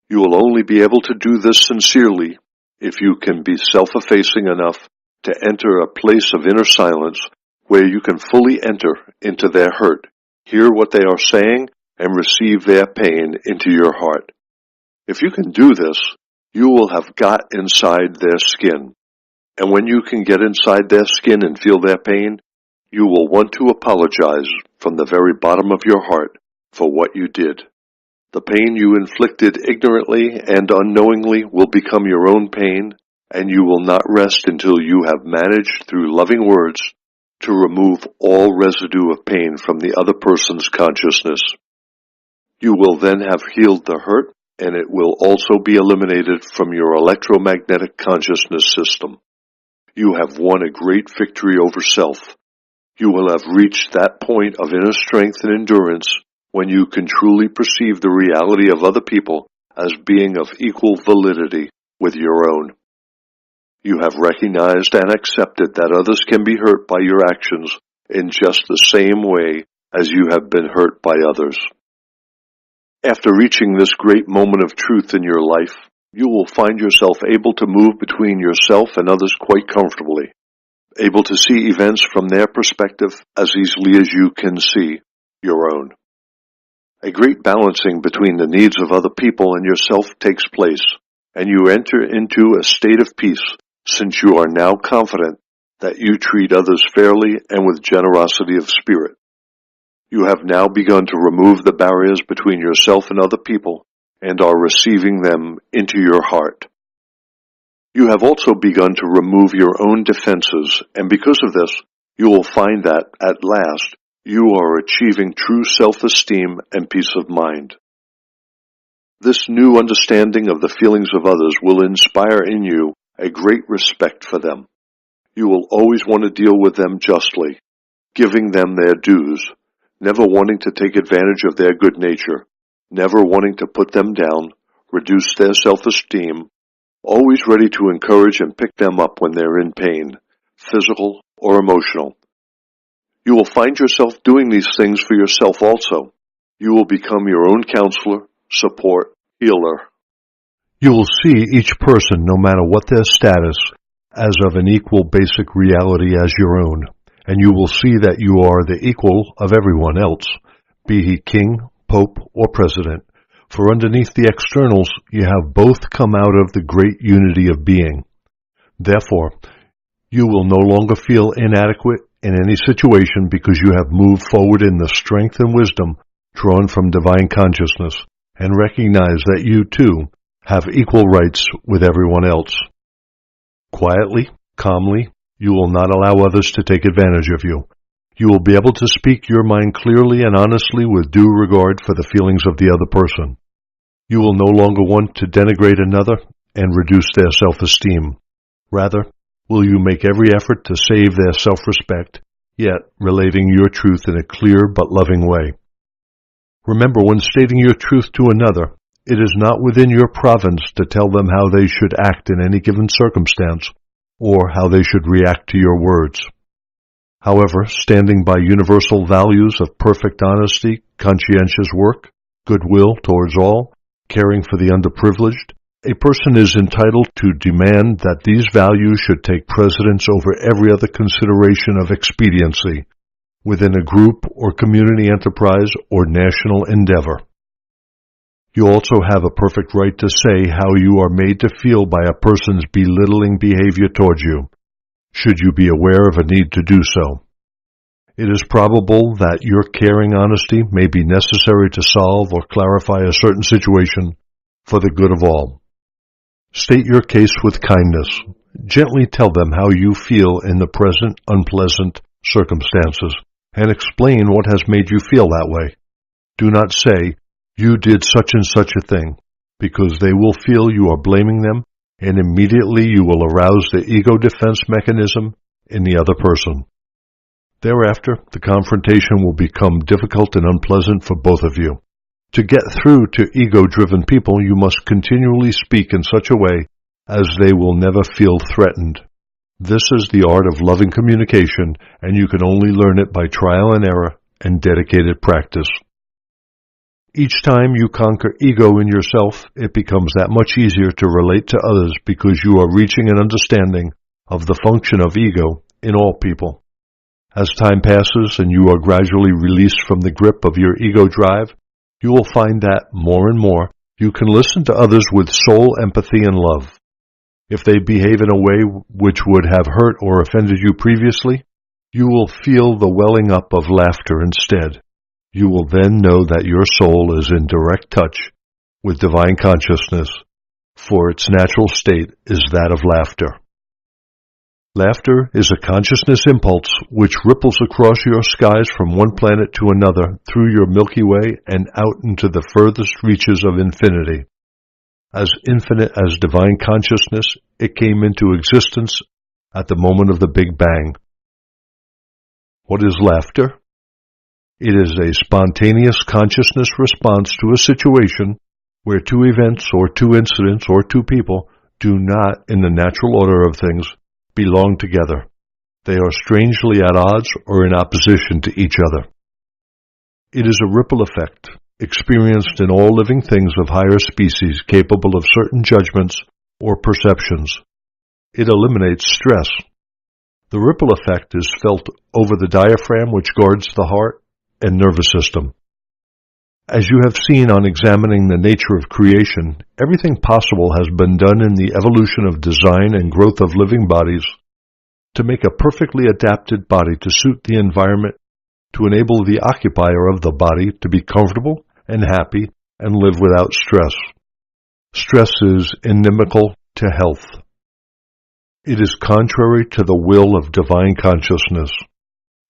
You will only be able to do this sincerely if you can be self-effacing enough to enter a place of inner silence where you can fully enter into their hurt, hear what they are saying, and receive their pain into your heart. If you can do this, you will have got inside their skin. And when you can get inside their skin and feel their pain, you will want to apologize from the very bottom of your heart for what you did. The pain you inflicted ignorantly and unknowingly will become your own pain, and you will not rest until you have managed through loving words to remove all residue of pain from the other person's consciousness. You will then have healed the hurt, and it will also be eliminated from your electromagnetic consciousness system. You have won a great victory over self. You will have reached that point of inner strength and endurance when you can truly perceive the reality of other people as being of equal validity with your own. You have recognized and accepted that others can be hurt by your actions in just the same way as you have been hurt by others. After reaching this great moment of truth in your life, you will find yourself able to move between yourself and others quite comfortably, able to see events from their perspective as easily as you can see your own. A great balancing between the needs of other people and yourself takes place, and you enter into a state of peace since you are now confident that you treat others fairly and with generosity of spirit. You have now begun to remove the barriers between yourself and other people and are receiving them into your heart. You have also begun to remove your own defenses, and because of this, you will find that, at last, you are achieving true self-esteem and peace of mind. This new understanding of the feelings of others will inspire in you a great respect for them. You will always want to deal with them justly, giving them their dues, never wanting to take advantage of their good nature, never wanting to put them down, reduce their self-esteem, always ready to encourage and pick them up when they're in pain, physical or emotional. You will find yourself doing these things for yourself also. You will become your own counselor, support, healer. You will see each person, no matter what their status, as of an equal basic reality as your own, and you will see that you are the equal of everyone else, be he king, pope, or president, for underneath the externals you have both come out of the great unity of being. Therefore, you will no longer feel inadequate in any situation because you have moved forward in the strength and wisdom drawn from divine consciousness, and recognize that you, too, have equal rights with everyone else. Quietly, calmly, you will not allow others to take advantage of you. You will be able to speak your mind clearly and honestly with due regard for the feelings of the other person. You will no longer want to denigrate another and reduce their self-esteem. Rather, will you make every effort to save their self-respect, yet relating your truth in a clear but loving way. Remember, when stating your truth to another, it is not within your province to tell them how they should act in any given circumstance, or how they should react to your words. However, standing by universal values of perfect honesty, conscientious work, goodwill towards all, caring for the underprivileged, a person is entitled to demand that these values should take precedence over every other consideration of expediency within a group or community enterprise or national endeavor. You also have a perfect right to say how you are made to feel by a person's belittling behavior towards you, should you be aware of a need to do so. It is probable that your caring honesty may be necessary to solve or clarify a certain situation for the good of all. State your case with kindness. Gently tell them how you feel in the present unpleasant circumstances, and explain what has made you feel that way. Do not say, "You did such and such a thing," because they will feel you are blaming them, and immediately you will arouse the ego defense mechanism in the other person. Thereafter, the confrontation will become difficult and unpleasant for both of you. To get through to ego-driven people, you must continually speak in such a way as they will never feel threatened. This is the art of loving communication, and you can only learn it by trial and error and dedicated practice. Each time you conquer ego in yourself, it becomes that much easier to relate to others because you are reaching an understanding of the function of ego in all people. As time passes and you are gradually released from the grip of your ego drive, you will find that, more and more, you can listen to others with soul empathy and love. If they behave in a way which would have hurt or offended you previously, you will feel the welling up of laughter instead. You will then know that your soul is in direct touch with divine consciousness, for its natural state is that of laughter. Laughter is a consciousness impulse which ripples across your skies from one planet to another through your Milky Way and out into the furthest reaches of infinity. As infinite as divine consciousness, it came into existence at the moment of the Big Bang. What is laughter? It is a spontaneous consciousness response to a situation where two events or two incidents or two people do not, in the natural order of things, belong together. They are strangely at odds or in opposition to each other. It is a ripple effect, experienced in all living things of higher species capable of certain judgments or perceptions. It eliminates stress. The ripple effect is felt over the diaphragm which guards the heart and nervous system. As you have seen on examining the nature of creation, everything possible has been done in the evolution of design and growth of living bodies to make a perfectly adapted body to suit the environment, to enable the occupier of the body to be comfortable and happy and live without stress. Stress is inimical to health. It is contrary to the will of divine consciousness.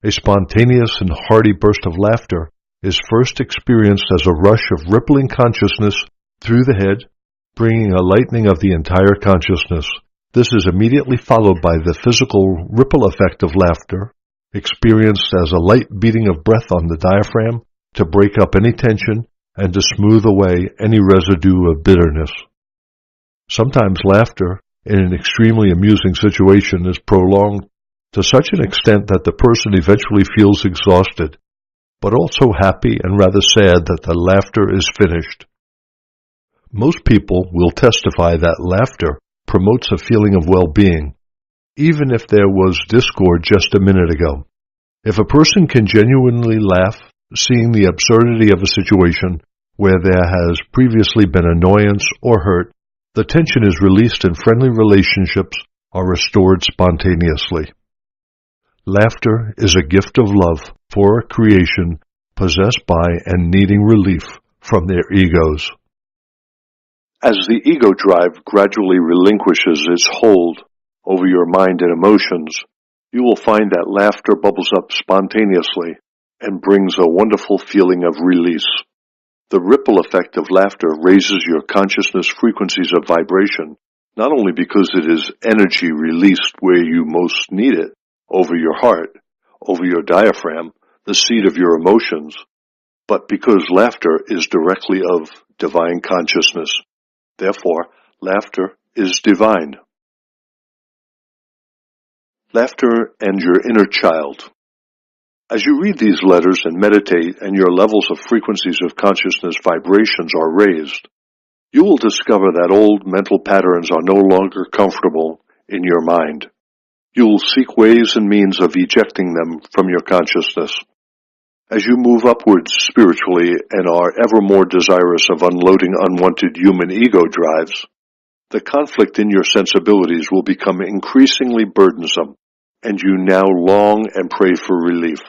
A spontaneous and hearty burst of laughter is first experienced as a rush of rippling consciousness through the head, bringing a lightening of the entire consciousness. This is immediately followed by the physical ripple effect of laughter, experienced as a light beating of breath on the diaphragm to break up any tension and to smooth away any residue of bitterness. Sometimes laughter, in an extremely amusing situation, is prolonged to such an extent that the person eventually feels exhausted, but also happy and rather sad that the laughter is finished. Most people will testify that laughter promotes a feeling of well-being, even if there was discord just a minute ago. If a person can genuinely laugh, seeing the absurdity of a situation where there has previously been annoyance or hurt, the tension is released and friendly relationships are restored spontaneously. Laughter is a gift of love for a creation possessed by and needing relief from their egos. As the ego drive gradually relinquishes its hold over your mind and emotions, you will find that laughter bubbles up spontaneously and brings a wonderful feeling of release. The ripple effect of laughter raises your consciousness frequencies of vibration, not only because it is energy released where you most need it, over your heart, over your diaphragm, the seat of your emotions, but because laughter is directly of divine consciousness. Therefore, laughter is divine. Laughter and your inner child. As you read these letters and meditate and your levels of frequencies of consciousness vibrations are raised, you will discover that old mental patterns are no longer comfortable in your mind. You will seek ways and means of ejecting them from your consciousness. As you move upwards spiritually and are ever more desirous of unloading unwanted human ego drives, the conflict in your sensibilities will become increasingly burdensome, and you now long and pray for relief.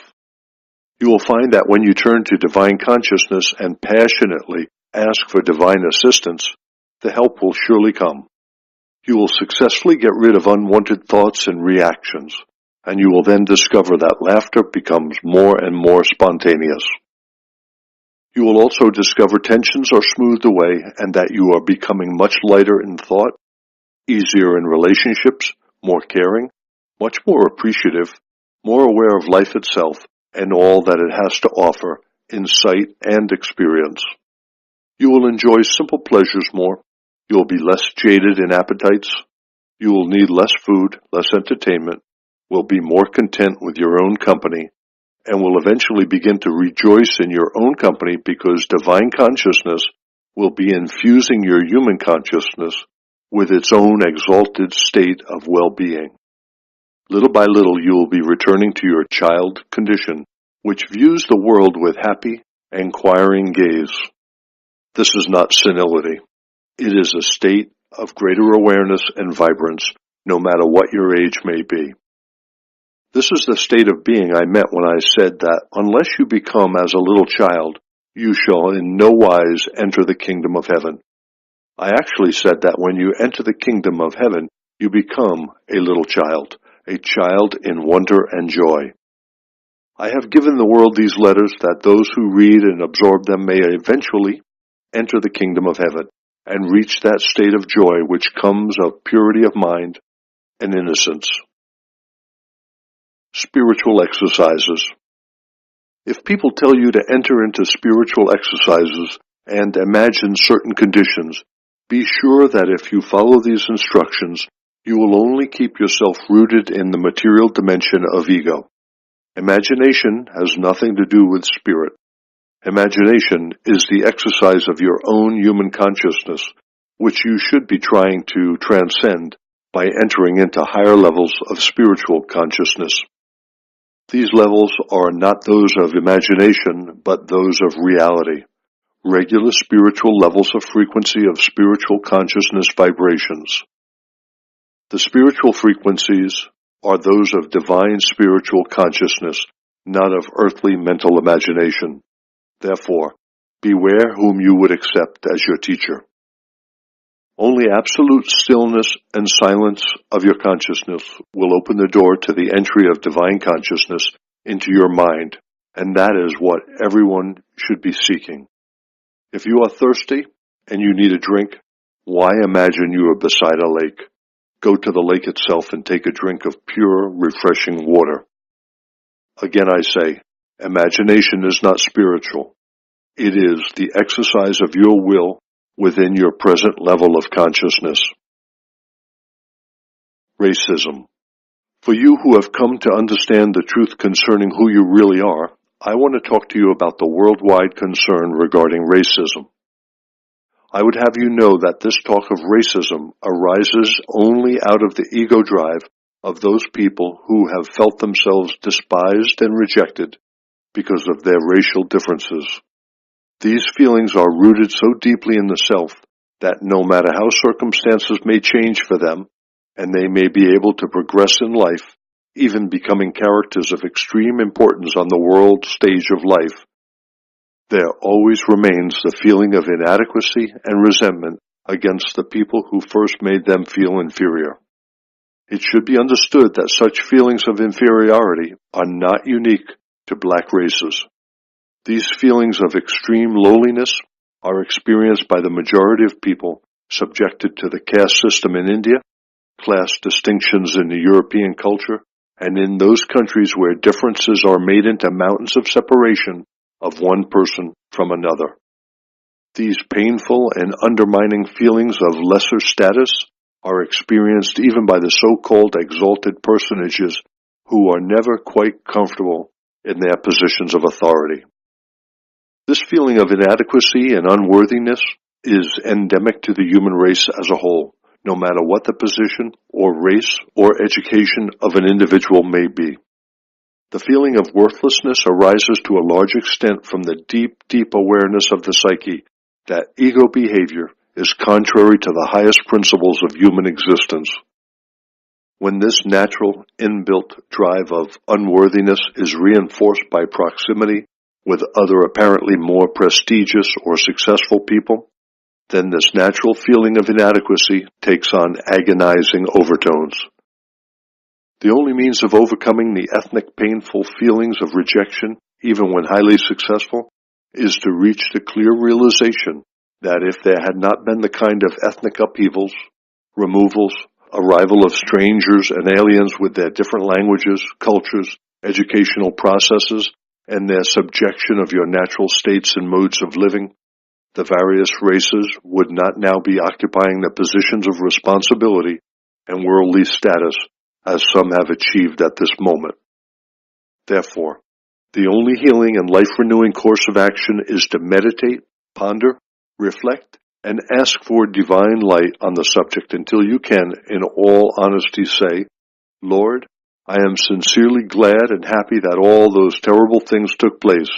You will find that when you turn to divine consciousness and passionately ask for divine assistance, the help will surely come. You will successfully get rid of unwanted thoughts and reactions, and you will then discover that laughter becomes more and more spontaneous. You will also discover tensions are smoothed away and that you are becoming much lighter in thought, easier in relationships, more caring, much more appreciative, more aware of life itself and all that it has to offer in sight and experience. You will enjoy simple pleasures more. You will be less jaded in appetites. You will need less food, less entertainment, will be more content with your own company, and will eventually begin to rejoice in your own company because divine consciousness will be infusing your human consciousness with its own exalted state of well-being. Little by little you will be returning to your child condition, which views the world with happy, inquiring gaze. This is not senility. It is a state of greater awareness and vibrance, no matter what your age may be. This is the state of being I meant when I said that unless you become as a little child, you shall in no wise enter the kingdom of heaven. I actually said that when you enter the kingdom of heaven, you become a little child, a child in wonder and joy. I have given the world these letters that those who read and absorb them may eventually enter the kingdom of heaven and reach that state of joy which comes of purity of mind and innocence. Spiritual exercises. If people tell you to enter into spiritual exercises and imagine certain conditions, be sure that if you follow these instructions, you will only keep yourself rooted in the material dimension of ego. Imagination has nothing to do with spirit. Imagination is the exercise of your own human consciousness, which you should be trying to transcend by entering into higher levels of spiritual consciousness. These levels are not those of imagination, but those of reality, regular spiritual levels of frequency of spiritual consciousness vibrations. The spiritual frequencies are those of divine spiritual consciousness, not of earthly mental imagination. Therefore, beware whom you would accept as your teacher. Only absolute stillness and silence of your consciousness will open the door to the entry of divine consciousness into your mind, and that is what everyone should be seeking. If you are thirsty and you need a drink, why imagine you are beside a lake? Go to the lake itself and take a drink of pure, refreshing water. Again I say, imagination is not spiritual. It is the exercise of your will within your present level of consciousness. Racism. For you who have come to understand the truth concerning who you really are, I want to talk to you about the worldwide concern regarding racism. I would have you know that this talk of racism arises only out of the ego drive of those people who have felt themselves despised and rejected because of their racial differences. These feelings are rooted so deeply in the self that no matter how circumstances may change for them, and they may be able to progress in life, even becoming characters of extreme importance on the world stage of life, there always remains the feeling of inadequacy and resentment against the people who first made them feel inferior. It should be understood that such feelings of inferiority are not unique to black races. These feelings of extreme lowliness are experienced by the majority of people subjected to the caste system in India, class distinctions in the European culture, and in those countries where differences are made into mountains of separation of one person from another. These painful and undermining feelings of lesser status are experienced even by the so-called exalted personages who are never quite comfortable in their positions of authority. This feeling of inadequacy and unworthiness is endemic to the human race as a whole, no matter what the position or race or education of an individual may be. The feeling of worthlessness arises to a large extent from the deep awareness of the psyche that ego behavior is contrary to the highest principles of human existence. When this natural, inbuilt drive of unworthiness is reinforced by proximity with other apparently more prestigious or successful people, then this natural feeling of inadequacy takes on agonizing overtones. The only means of overcoming the ethnic painful feelings of rejection, even when highly successful, is to reach the clear realization that if there had not been the kind of ethnic upheavals, removals, arrival of strangers and aliens with their different languages, cultures, educational processes, and their subjection of your natural states and modes of living, the various races would not now be occupying the positions of responsibility and worldly status as some have achieved at this moment. Therefore, the only healing and life-renewing course of action is to meditate, ponder, reflect, and ask for divine light on the subject until you can, in all honesty, say, Lord, I am sincerely glad and happy that all those terrible things took place.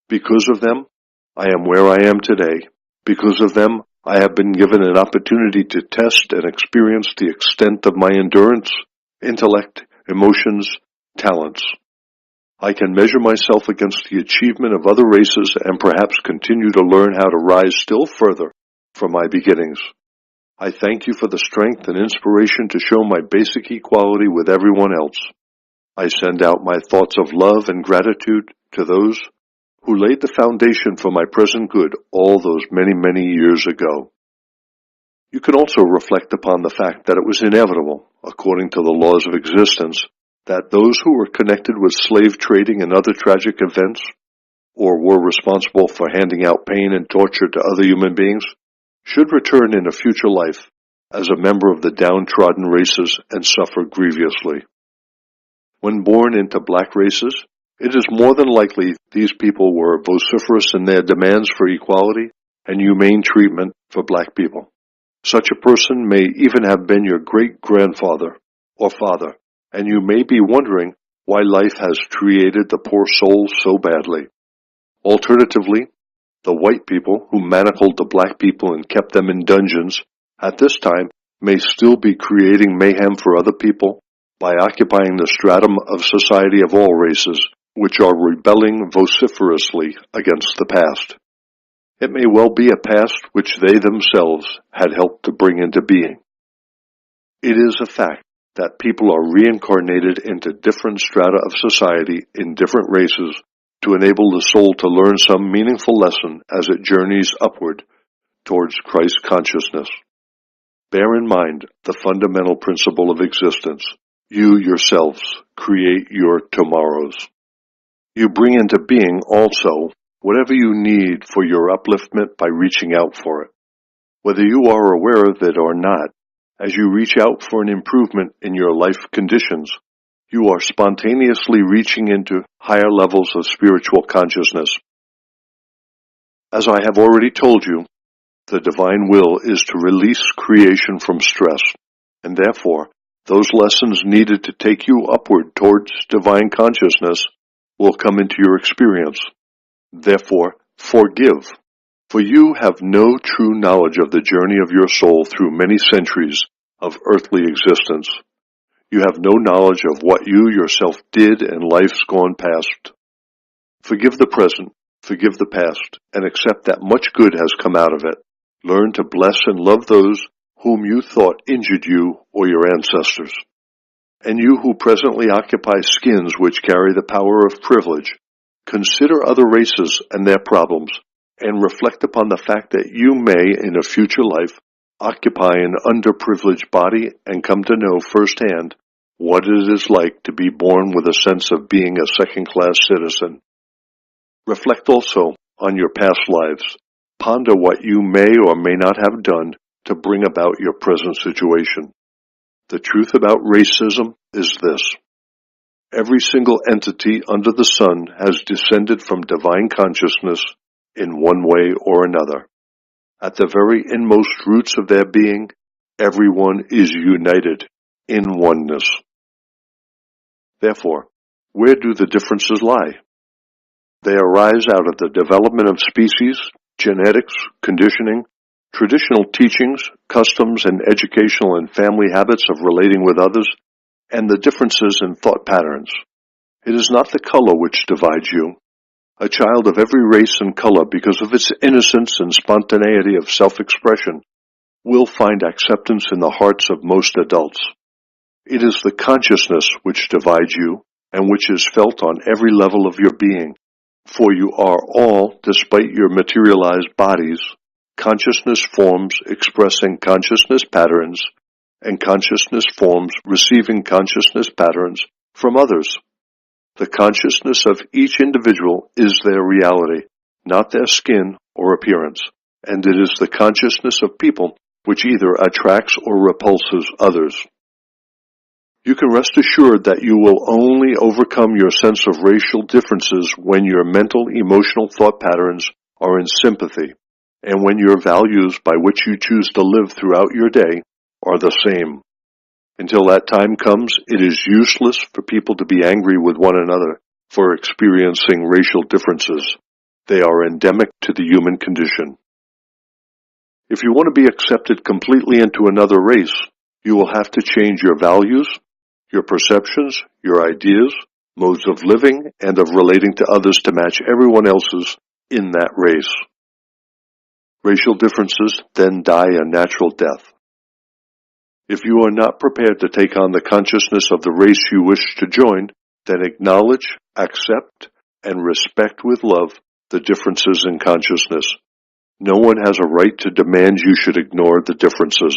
Because of them, I am where I am today. Because of them, I have been given an opportunity to test and experience the extent of my endurance, intellect, emotions, talents. I can measure myself against the achievement of other races and perhaps continue to learn how to rise still further from my beginnings. I thank you for the strength and inspiration to show my basic equality with everyone else. I send out my thoughts of love and gratitude to those who laid the foundation for my present good all those many, many years ago. You can also reflect upon the fact that it was inevitable, according to the laws of existence, that those who were connected with slave trading and other tragic events, or were responsible for handing out pain and torture to other human beings, should return in a future life as a member of the downtrodden races and suffer grievously. When born into black races, it is more than likely these people were vociferous in their demands for equality and humane treatment for black people. Such a person may even have been your great-grandfather or father, and you may be wondering why life has created the poor soul so badly. Alternatively, the white people who manacled the black people and kept them in dungeons at this time may still be creating mayhem for other people by occupying the stratum of society of all races, which are rebelling vociferously against the past. It may well be a past which they themselves had helped to bring into being. It is a fact that people are reincarnated into different strata of society in different races to enable the soul to learn some meaningful lesson as it journeys upward towards Christ consciousness. Bear in mind the fundamental principle of existence. You yourselves create your tomorrows. You bring into being also whatever you need for your upliftment by reaching out for it. Whether you are aware of it or not, as you reach out for an improvement in your life conditions, you are spontaneously reaching into higher levels of spiritual consciousness. As I have already told you, the divine will is to release creation from stress, and therefore, those lessons needed to take you upward towards divine consciousness will come into your experience. Therefore, forgive, for you have no true knowledge of the journey of your soul through many centuries of earthly existence. You have no knowledge of what you yourself did in life's gone past. Forgive the present, forgive the past, and accept that much good has come out of it. Learn to bless and love those whom you thought injured you or your ancestors. And you who presently occupy skins which carry the power of privilege, consider other races and their problems, and reflect upon the fact that you may, in a future life, occupy an underprivileged body and come to know firsthand what it is like to be born with a sense of being a second-class citizen. Reflect also on your past lives. Ponder what you may or may not have done to bring about your present situation. The truth about racism is this. Every single entity under the sun has descended from divine consciousness in one way or another. At the very inmost roots of their being, everyone is united in oneness. Therefore, where do the differences lie? They arise out of the development of species, genetics, conditioning, traditional teachings, customs, and educational and family habits of relating with others, and the differences in thought patterns. It is not the color which divides you. A child of every race and color, because of its innocence and spontaneity of self-expression, will find acceptance in the hearts of most adults. It is the consciousness which divides you, and which is felt on every level of your being, for you are all, despite your materialized bodies, consciousness forms expressing consciousness patterns, and consciousness forms receiving consciousness patterns from others. The consciousness of each individual is their reality, not their skin or appearance, and it is the consciousness of people which either attracts or repulses others. You can rest assured that you will only overcome your sense of racial differences when your mental, emotional thought patterns are in sympathy, and when your values by which you choose to live throughout your day are the same. Until that time comes, it is useless for people to be angry with one another for experiencing racial differences. They are endemic to the human condition. If you want to be accepted completely into another race, you will have to change your values, your perceptions, your ideas, modes of living, and of relating to others to match everyone else's in that race. Racial differences then die a natural death. If you are not prepared to take on the consciousness of the race you wish to join, then acknowledge, accept, and respect with love the differences in consciousness. No one has a right to demand you should ignore the differences.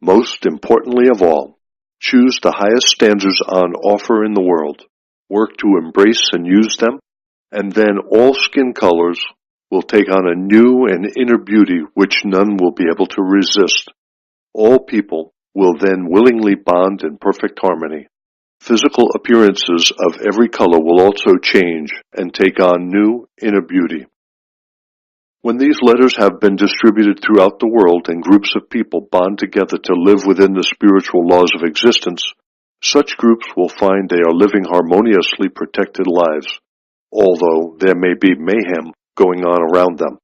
Most importantly of all, choose the highest standards on offer in the world, work to embrace and use them, and then all skin colors will take on a new and inner beauty which none will be able to resist. All people will then willingly bond in perfect harmony. Physical appearances of every color will also change and take on new inner beauty. When these letters have been distributed throughout the world and groups of people bond together to live within the spiritual laws of existence, such groups will find they are living harmoniously protected lives, although there may be mayhem going on around them.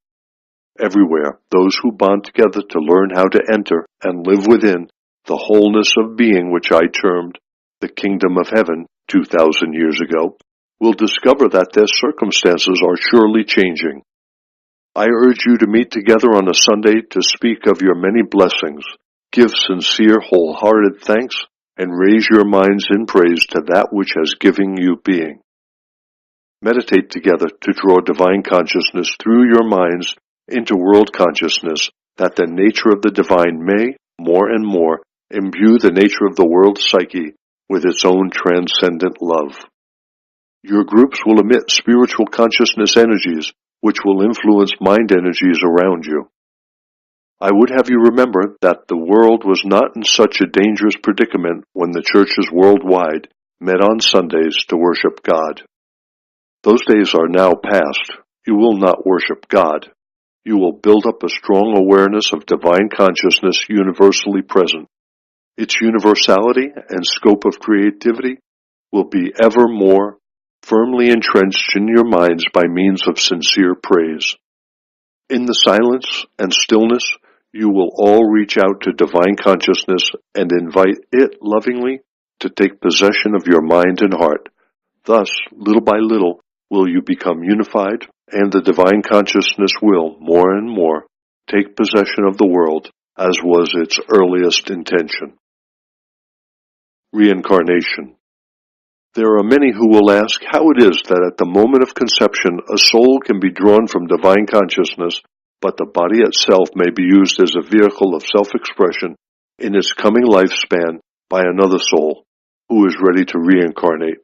Everywhere, those who bond together to learn how to enter and live within the wholeness of being which I termed the kingdom of heaven 2,000 years ago, will discover that their circumstances are surely changing. I urge you to meet together on a Sunday to speak of your many blessings, give sincere, wholehearted thanks, and raise your minds in praise to that which has given you being. Meditate together to draw divine consciousness through your minds into world consciousness, that the nature of the divine may, more and more, imbue the nature of the world psyche with its own transcendent love. Your groups will emit spiritual consciousness energies which will influence mind energies around you. I would have you remember that the world was not in such a dangerous predicament when the churches worldwide met on Sundays to worship God. Those days are now past. You will not worship God. You will build up a strong awareness of divine consciousness universally present. Its universality and scope of creativity will be ever more firmly entrenched in your minds by means of sincere praise. In the silence and stillness, you will all reach out to divine consciousness and invite it lovingly to take possession of your mind and heart. Thus, little by little, will you become unified, and the divine consciousness will, more and more, take possession of the world, as was its earliest intention. Reincarnation. There are many who will ask how it is that at the moment of conception a soul can be drawn from divine consciousness, but the body itself may be used as a vehicle of self-expression in its coming lifespan by another soul who is ready to reincarnate.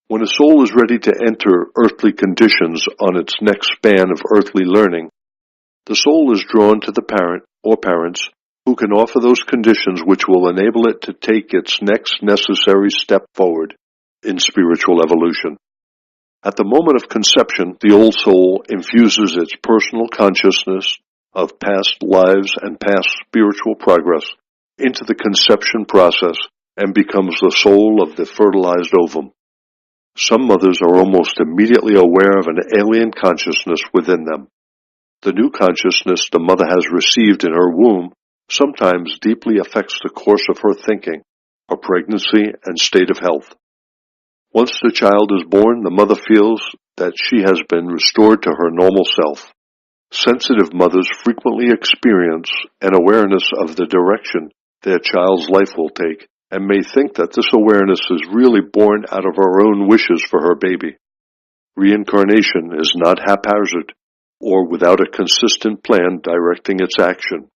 When a soul is ready to enter earthly conditions on its next span of earthly learning, the soul is drawn to the parent or parents who can offer those conditions which will enable it to take its next necessary step forward in spiritual evolution. At the moment of conception, the old soul infuses its personal consciousness of past lives and past spiritual progress into the conception process and becomes the soul of the fertilized ovum. Some mothers are almost immediately aware of an alien consciousness within them. The new consciousness the mother has received in her womb sometimes deeply affects the course of her thinking, her pregnancy, and state of health. Once the child is born, the mother feels that she has been restored to her normal self. Sensitive mothers frequently experience an awareness of the direction their child's life will take, and may think that this awareness is really born out of her own wishes for her baby. Reincarnation is not haphazard, or without a consistent plan directing its action.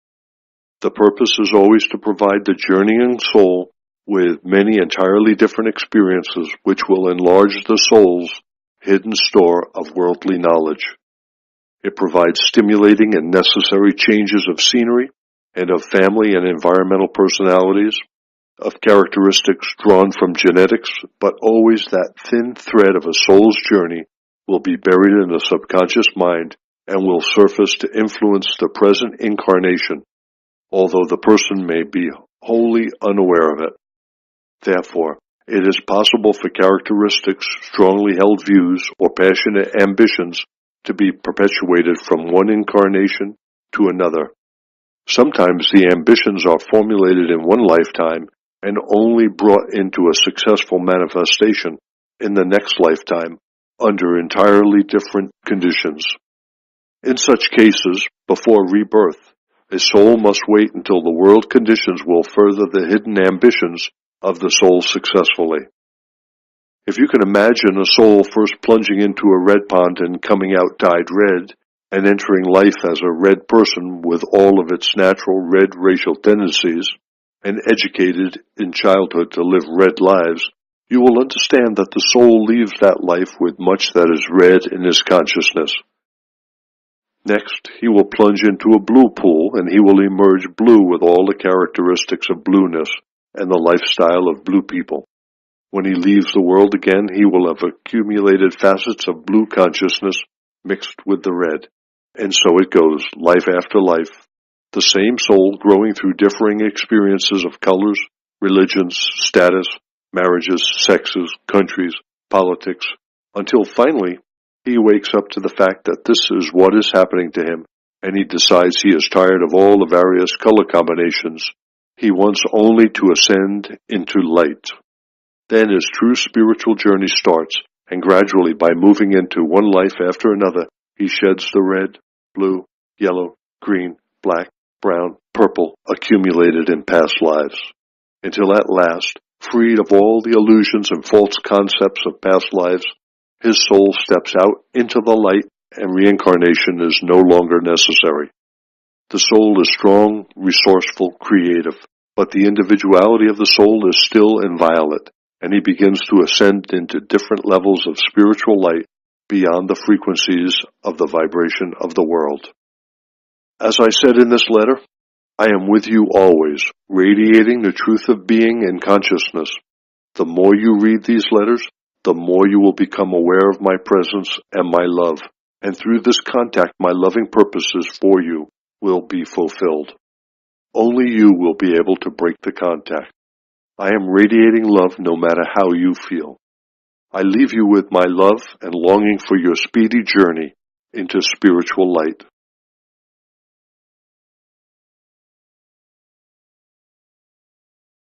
The purpose is always to provide the journeying soul with many entirely different experiences which will enlarge the soul's hidden store of worldly knowledge. It provides stimulating and necessary changes of scenery and of family and environmental personalities, of characteristics drawn from genetics, but always that thin thread of a soul's journey will be buried in the subconscious mind and will surface to influence the present incarnation, although the person may be wholly unaware of it. Therefore, it is possible for characteristics, strongly held views, or passionate ambitions to be perpetuated from one incarnation to another. Sometimes the ambitions are formulated in one lifetime and only brought into a successful manifestation in the next lifetime under entirely different conditions. In such cases, before rebirth, a soul must wait until the world conditions will further the hidden ambitions of the soul successfully. If you can imagine a soul first plunging into a red pond and coming out dyed red, and entering life as a red person with all of its natural red racial tendencies, and educated in childhood to live red lives, you will understand that the soul leaves that life with much that is red in his consciousness. Next, he will plunge into a blue pool, and he will emerge blue with all the characteristics of blueness and the lifestyle of blue people. When he leaves the world again, he will have accumulated facets of blue consciousness mixed with the red. And so it goes, life after life, the same soul growing through differing experiences of colors, religions, status, marriages, sexes, countries, politics, until finally he wakes up to the fact that this is what is happening to him, and he decides he is tired of all the various color combinations. He wants only to ascend into light. Then his true spiritual journey starts, and gradually, by moving into one life after another, he sheds the red, blue, yellow, green, black, brown, purple accumulated in past lives, until at last, freed of all the illusions and false concepts of past lives, his soul steps out into the light and reincarnation is no longer necessary. The soul is strong, resourceful, creative, but the individuality of the soul is still inviolate, and he begins to ascend into different levels of spiritual light beyond the frequencies of the vibration of the world. As I said in this letter, I am with you always, radiating the truth of being and consciousness. The more you read these letters, the more you will become aware of my presence and my love, and through this contact my loving purposes for you will be fulfilled. Only you will be able to break the contact. I am radiating love no matter how you feel. I leave you with my love and longing for your speedy journey into spiritual light.